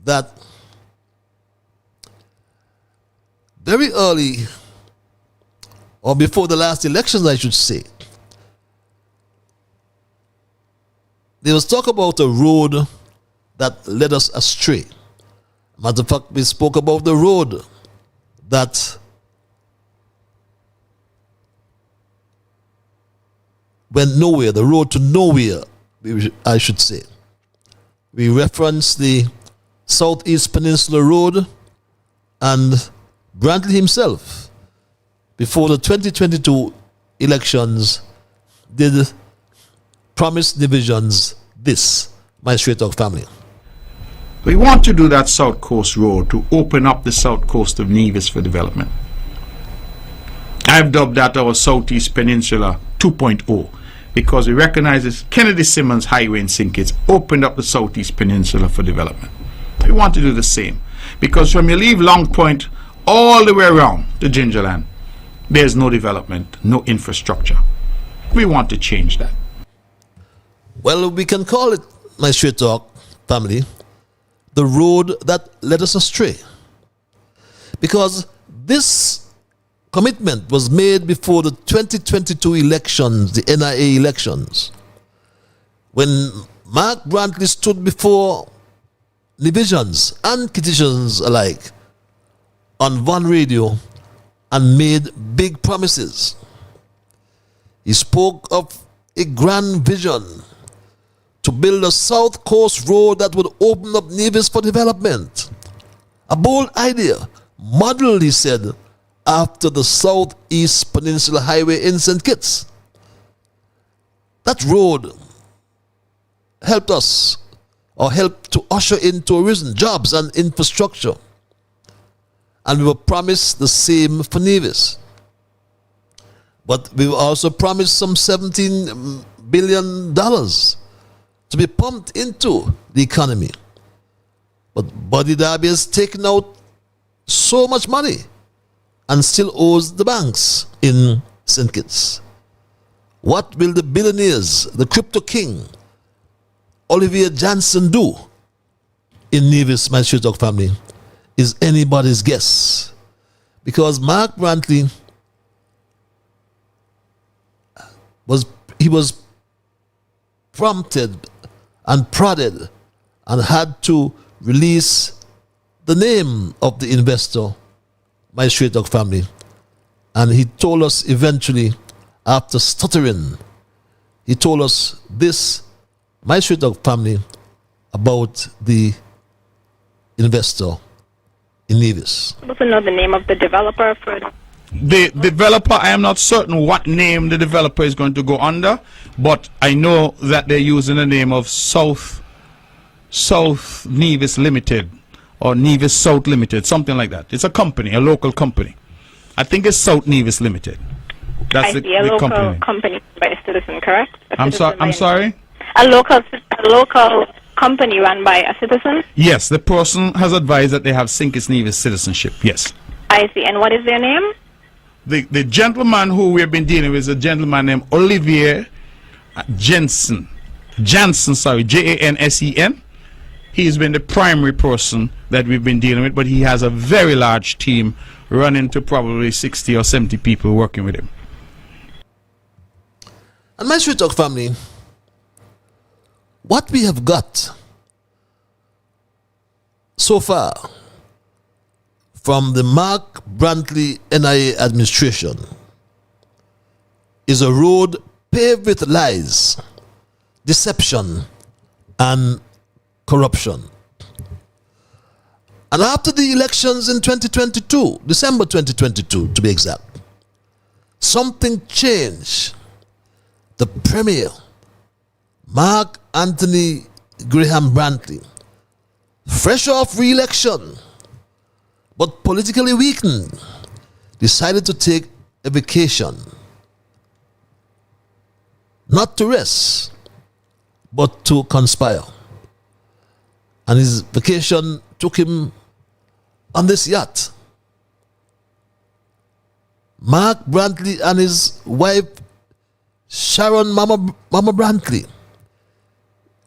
that very early, or before the last elections, I should say, there was talk about a road that led us astray. Matter of fact, we spoke about the road that went nowhere, the road to nowhere, I should say. We referenced the Southeast Peninsula Road, and Brantley himself, before the 2022 elections, did promise divisions this, my Straight Talk family. We want to do that South Coast Road to open up the south coast of Nevis for development. I've dubbed that our Southeast Peninsula 2.0 because we recognize this Kennedy Simmons Highway in St. Kitts opened up the Southeast Peninsula for development. We want to do the same because from you leave Long Point all the way around to Gingerland, there's no development, no infrastructure. We want to change that. Well, we can call it, my Straight Talk family, the road that led us astray. Because this commitment was made before the 2022 elections, the NIA elections, when Mark Brantley stood before Nevisians and Kittitians alike on One Radio and made big promises. He spoke of a grand vision to build a South Coast Road that would open up Nevis for development. A bold idea, modeled, he said, after the Southeast Peninsula Highway in St. Kitts. That road helped us, or helped to usher in tourism, jobs and infrastructure. And we were promised the same for Nevis. But we were also promised some $17 billion to be pumped into the economy. But Buddy Darby has taken out so much money and still owes the banks in St. Kitts. What will the billionaires, the crypto king, Olivier Jansen do in Nevis, my Straight Talk family, is anybody's guess. Because Mark Brantley was prompted and prodded and had to release the name of the investor, my Straight Talk family. And he told us eventually, after stuttering, he told us this, my Straight Talk family, about the investor in Nevis. I also know the name of the developer for the developer. I am not certain what name the developer is going to go under, but I know that they're using the name of South Nevis Limited or Nevis South Limited, something like that. It's a company, a local company. I think it's South Nevis Limited. That's a local company by a citizen, correct? I'm sorry. A local company run by a citizen? Yes, the person has advised that they have St. Kitts Nevis citizenship. Yes. I see. And what is their name? The gentleman who we've been dealing with is a gentleman named Olivier Jansen, Jansen. He's been the primary person that we've been dealing with, but he has a very large team running to probably 60 or 70 people working with him. And my Straight Talk family, what we have got so far from the Mark Brantley NIA administration is a road paved with lies, deception, and corruption. And after the elections in 2022, December 2022 to be exact, something changed. The Premier, Mark Anthony Graham Brantley, fresh off re-election, but politically weakened, decided to take a vacation. Not to rest, but to conspire. And his vacation took him on this yacht. Mark Brantley and his wife, Sharon Momma Brantley,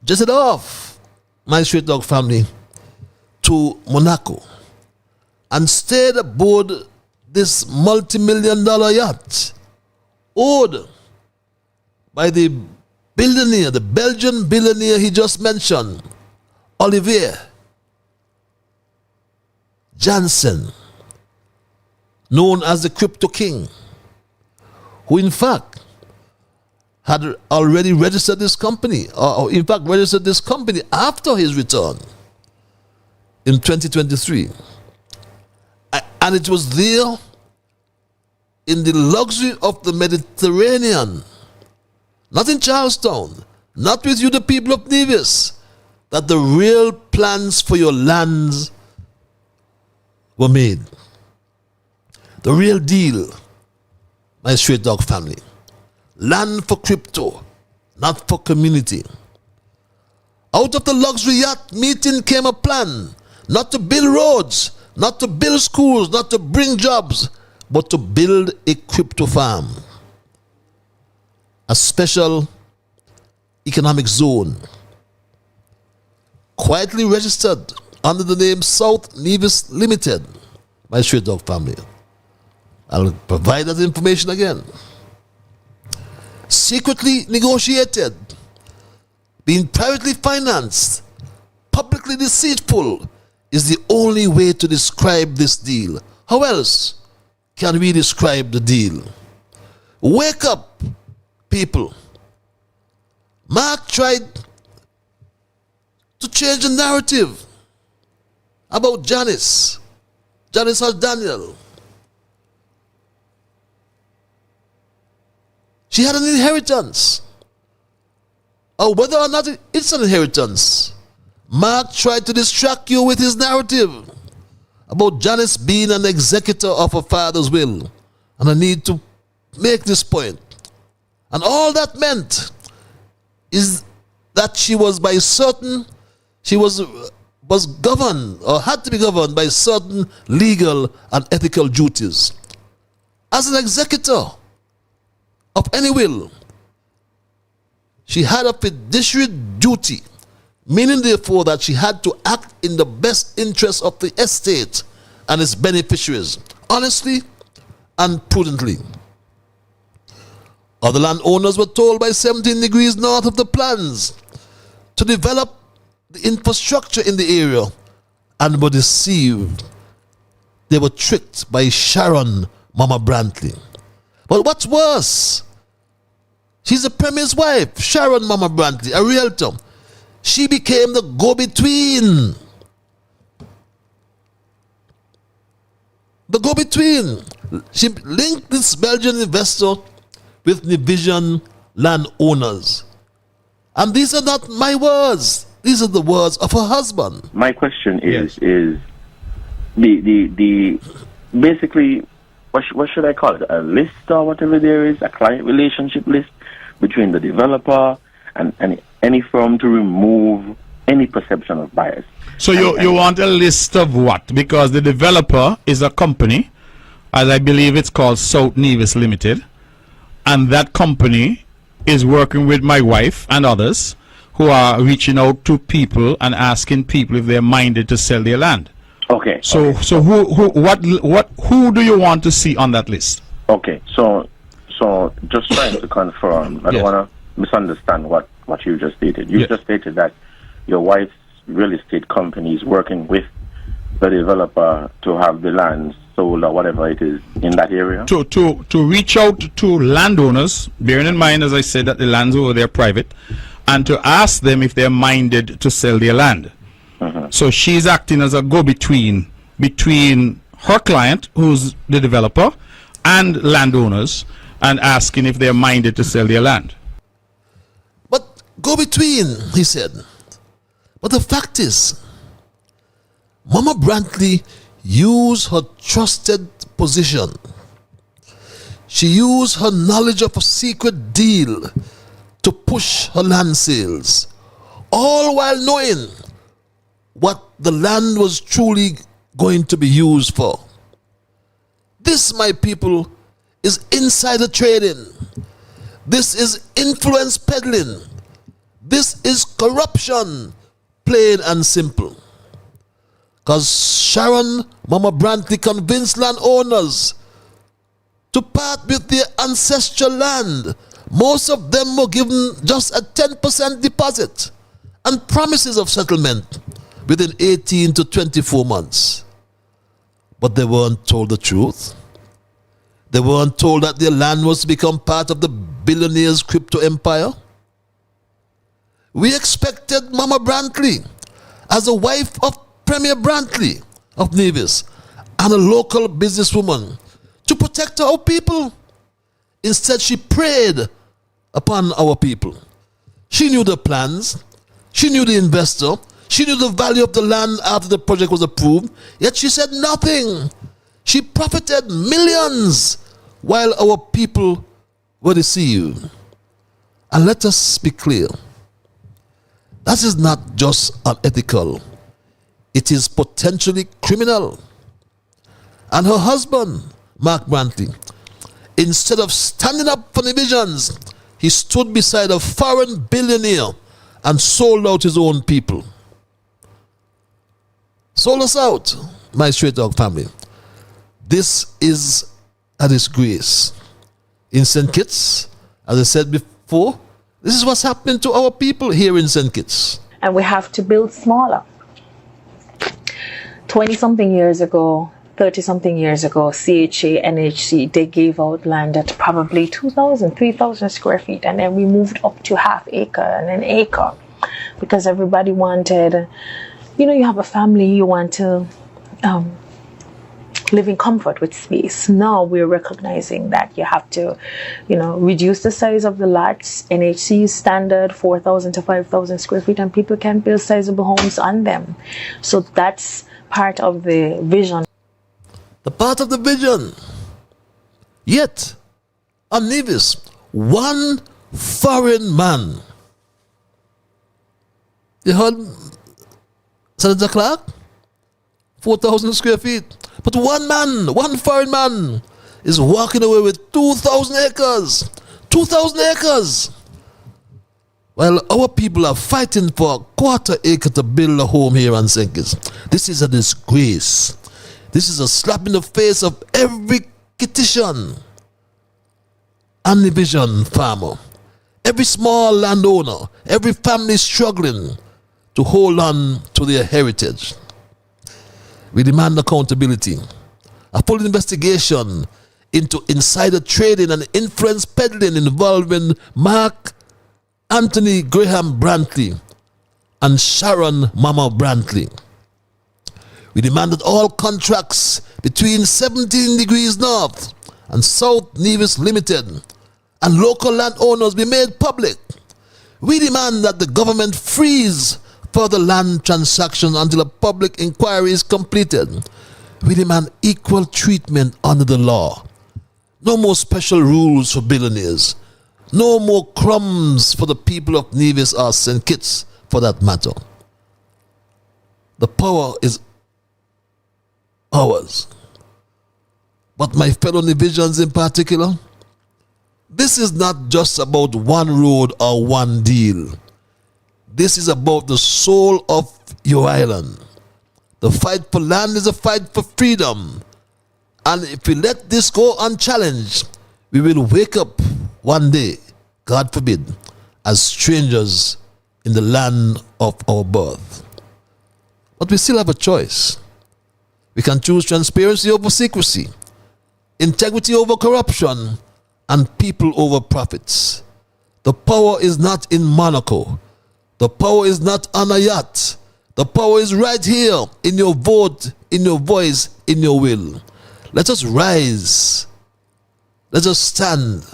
jetted off, my Straight Dog family, to Monaco and stayed aboard this multi-million-dollar yacht owed by the billionaire, the Belgian billionaire he just mentioned, Olivier Janssen, known as the Crypto King, who in fact had already registered this company, or in fact registered this company after his return in 2023. And it was there in the luxury of the Mediterranean, not in Charlestown, not with you the people of Nevis, that the real plans for your lands were made. The real deal, my Straight Dog family. Land for crypto, not for community. Out of the luxury yacht meeting came a plan, not to build roads, not to build schools, not to bring jobs, but to build a crypto farm. A special economic zone, quietly registered under the name South Nevis Limited, my Straight Dog family. I'll provide that information again. Secretly negotiated, being privately financed, publicly deceitful is the only way to describe this deal. How else can we describe the deal? Wake up, people. Mark tried to change the narrative about Janice Daniel. She had an inheritance. Or whether or not it's an inheritance, Mark tried to distract you with his narrative about Janice being an executor of her father's will. And I need to make this point. And all that meant is that she was governed or had to be governed by certain legal and ethical duties. As an executor of any will, she had a fiduciary duty, meaning therefore that she had to act in the best interest of the estate and its beneficiaries, honestly and prudently. Other landowners were told by 17 degrees north of the plans to develop the infrastructure in the area and were deceived. They were tricked by Sharon Momma Brantley. But what's worse, she's the Premier's wife, Sharon Momma Brantley, a realtor. She became the go-between. The go-between. She linked this Belgian investor with Nevisian landowners. And these are not my words. These are the words of her husband. My question is the basically, what should I call it? A list or whatever there is, a client relationship list between the developer and any firm to remove any perception of bias. So you want a list of what? Because the developer is a company, as I believe it's called South Nevis Limited, and that company is working with my wife and others who are reaching out to people and asking people if they're minded to sell their land. Okay. So who do you want to see on that list? Okay. So just trying to confirm. I don't want to misunderstand what you just stated. You just stated that your wife's real estate company is working with the developer to have the land sold or whatever it is in that area? To reach out to landowners, bearing in mind, as I said, that the lands over there are private, and to ask them if they're minded to sell their land. So she's acting as a go-between between her client, who's the developer, and landowners, and asking if they're minded to sell their land. But go between, he said. But the fact is, Mama Brantley used her trusted position. She used her knowledge of a secret deal to push her land sales, all while knowing what the land was truly going to be used for. This, my people, is insider trading. This is influence peddling. This is corruption, plain and simple. Because Sharon, Mama Brantley, convinced landowners to part with their ancestral land. Most of them were given just a 10% deposit and promises of settlement within 18 to 24 months. But they weren't told the truth. They weren't told that their land was to become part of the billionaire's crypto empire. We expected Mama Brantley, as a wife of Premier Brantley of Nevis and a local businesswoman, to protect our people. Instead, she preyed upon our people. She knew the plans. She knew the investor. She knew the value of the land after the project was approved. Yet she said nothing. She profited millions while our people were deceived. And let us be clear. That is not just unethical. It is potentially criminal. And her husband, Mark Brantley, instead of standing up for the visions, he stood beside a foreign billionaire and sold out his own people. Sold us out, my Straight Dog family. This is a disgrace. In St. Kitts, as I said before, this is what's happening to our people here in St. Kitts. And we have to build smaller. 20-something years ago, 30-something years ago, CHA, NHC, they gave out land at probably 2,000, 3,000 square feet. And then we moved up to half acre and an acre because everybody wanted, you have a family, you want to live in comfort with space. Now we're recognizing that you have to, reduce the size of the lots. NHC standard 4,000 to 5,000 square feet, and people can build sizable homes on them. So that's part of the vision. The part of the vision. Yet, on Nevis, one foreign man. You heard Senator Clark? 4,000 square feet. But one foreign man, is walking away with 2,000 acres. 2,000 acres. While our people are fighting for a quarter acre to build a home here in St. Kitts. This is a disgrace. This is a slap in the face of every Kittitian and division farmer, every small landowner, every family struggling to hold on to their heritage. We demand accountability, a full investigation into insider trading and influence peddling involving Mark Anthony Graham Brantley and Sharon Mama Brantley. We demand that all contracts between 17 Degrees North and South Nevis Limited and local landowners be made public. We demand that the government freeze further land transactions until a public inquiry is completed. We demand equal treatment under the law. No more special rules for billionaires. No more crumbs for the people of Nevis or St. Kitts, for that matter. The power is ours. But my fellow Nevisians in particular, this is not just about one road or one deal. This is about the soul of your island. The fight for land is a fight for freedom. And if we let this go unchallenged, we will wake up one day, God forbid, as strangers in the land of our birth. But we still have a choice. We can choose transparency over secrecy, integrity over corruption, and people over profits. The power is not in Monaco. The power is not on a yacht. The power is right here in your vote, in your voice, in your will. Let us rise. Let us stand.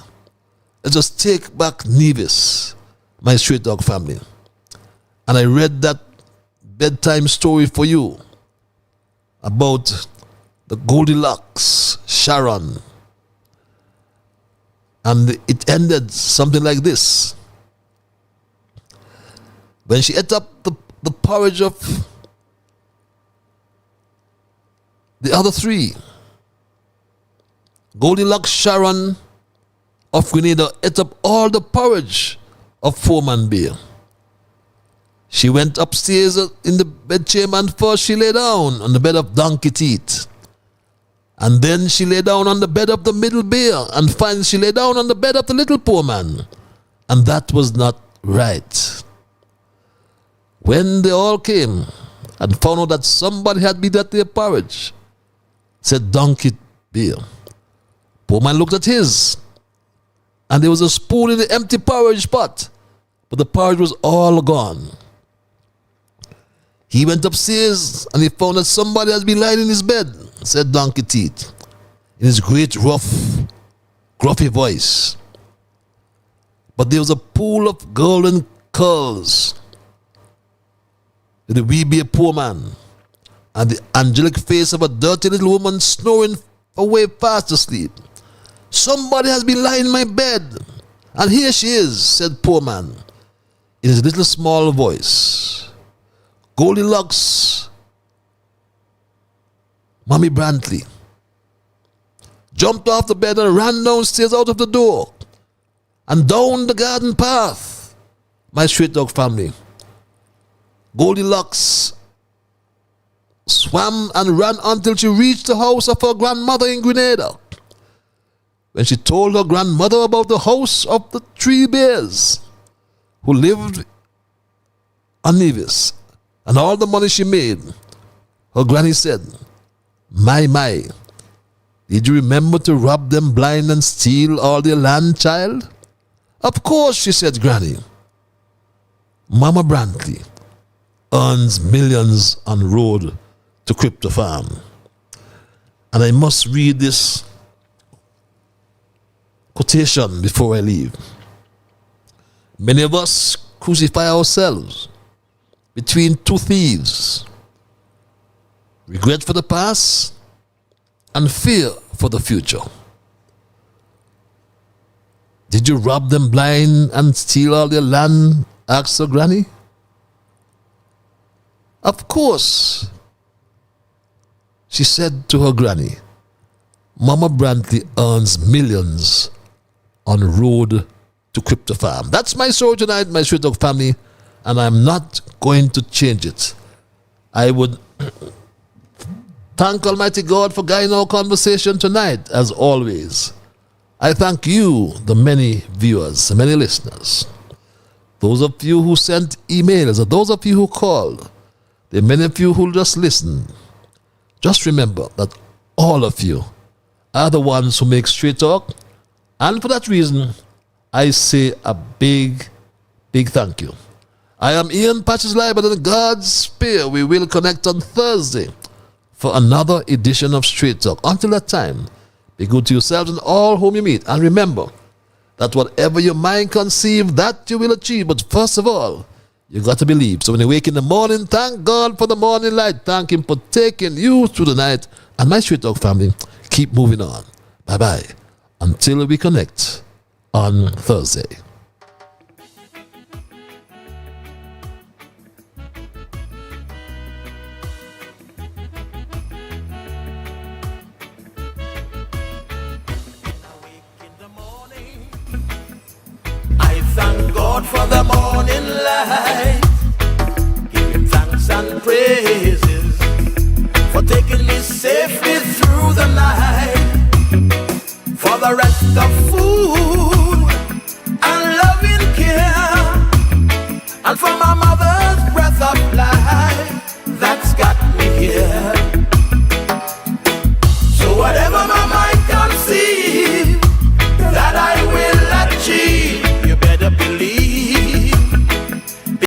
Let us take back Nevis, my Straight Dog family. And I read that bedtime story for you about the Goldilocks, Sharon. And it ended something like this. When she ate up the porridge of the other three, Goldilocks, Sharon of Grenada ate up all the porridge of Foreman Bear. She went upstairs in the bedchamber and first she lay down on the bed of Donkey Teeth. And then she lay down on the bed of the middle bear, and finally she lay down on the bed of the little poor man. And that was not right. When they all came and found out that somebody had been at their porridge, said Donkey Bear. Poor man looked at his, and there was a spoon in the empty porridge pot, but the porridge was all gone. He went upstairs and he found that somebody had been lying in his bed, said Donkey Teeth, in his great rough, gruffy voice. But there was a pool of golden curls with the wee bear poor man and the angelic face of a dirty little woman snoring away fast asleep. Somebody has been lying in my bed, and here she is, said poor man, in his little small voice. Goldilocks, Mommy Brantley, jumped off the bed and ran downstairs out of the door and down the garden path, my Straight Dog family. Goldilocks swam and ran until she reached the house of her grandmother in Grenada. When she told her grandmother about the house of the 3 bears who lived on Nevis and all the money she made, her granny said, My, did you remember to rob them blind and steal all their land, child? Of course, she said, Granny. Mama Brantley earns millions on road to Crypto Farm. And I must read this quotation before I leave. Many of us crucify ourselves between 2 thieves: regret for the past and fear for the future. Did you rob them blind and steal all their land? Asked her granny. Of course, she said to her granny. Mama Brantley earns millions on road to Crypto Farm. That's my story tonight, my Straight Dog family, and I'm not going to change it. I would thank Almighty God for guiding our conversation tonight, as always. I thank you, the many viewers, the many listeners, those of you who sent emails, or those of you who called, the many of you who just listened. Just remember that all of you are the ones who make Straight Talk, and for that reason, I say a big, big thank you. I am Ian Patches Liburd, and God's Spear. We will connect on Thursday for another edition of Straight Talk. Until that time, be good to yourselves and all whom you meet. And remember that whatever your mind conceive, that you will achieve. But first of all, you got to believe. So when you wake in the morning, thank God for the morning light. Thank Him for taking you through the night. And my Straight Talk family, keep moving on. Bye-bye. Until we connect on Thursday. Thank God for the morning light. Give Him thanks and praises for taking me safely through the night. For the rest of food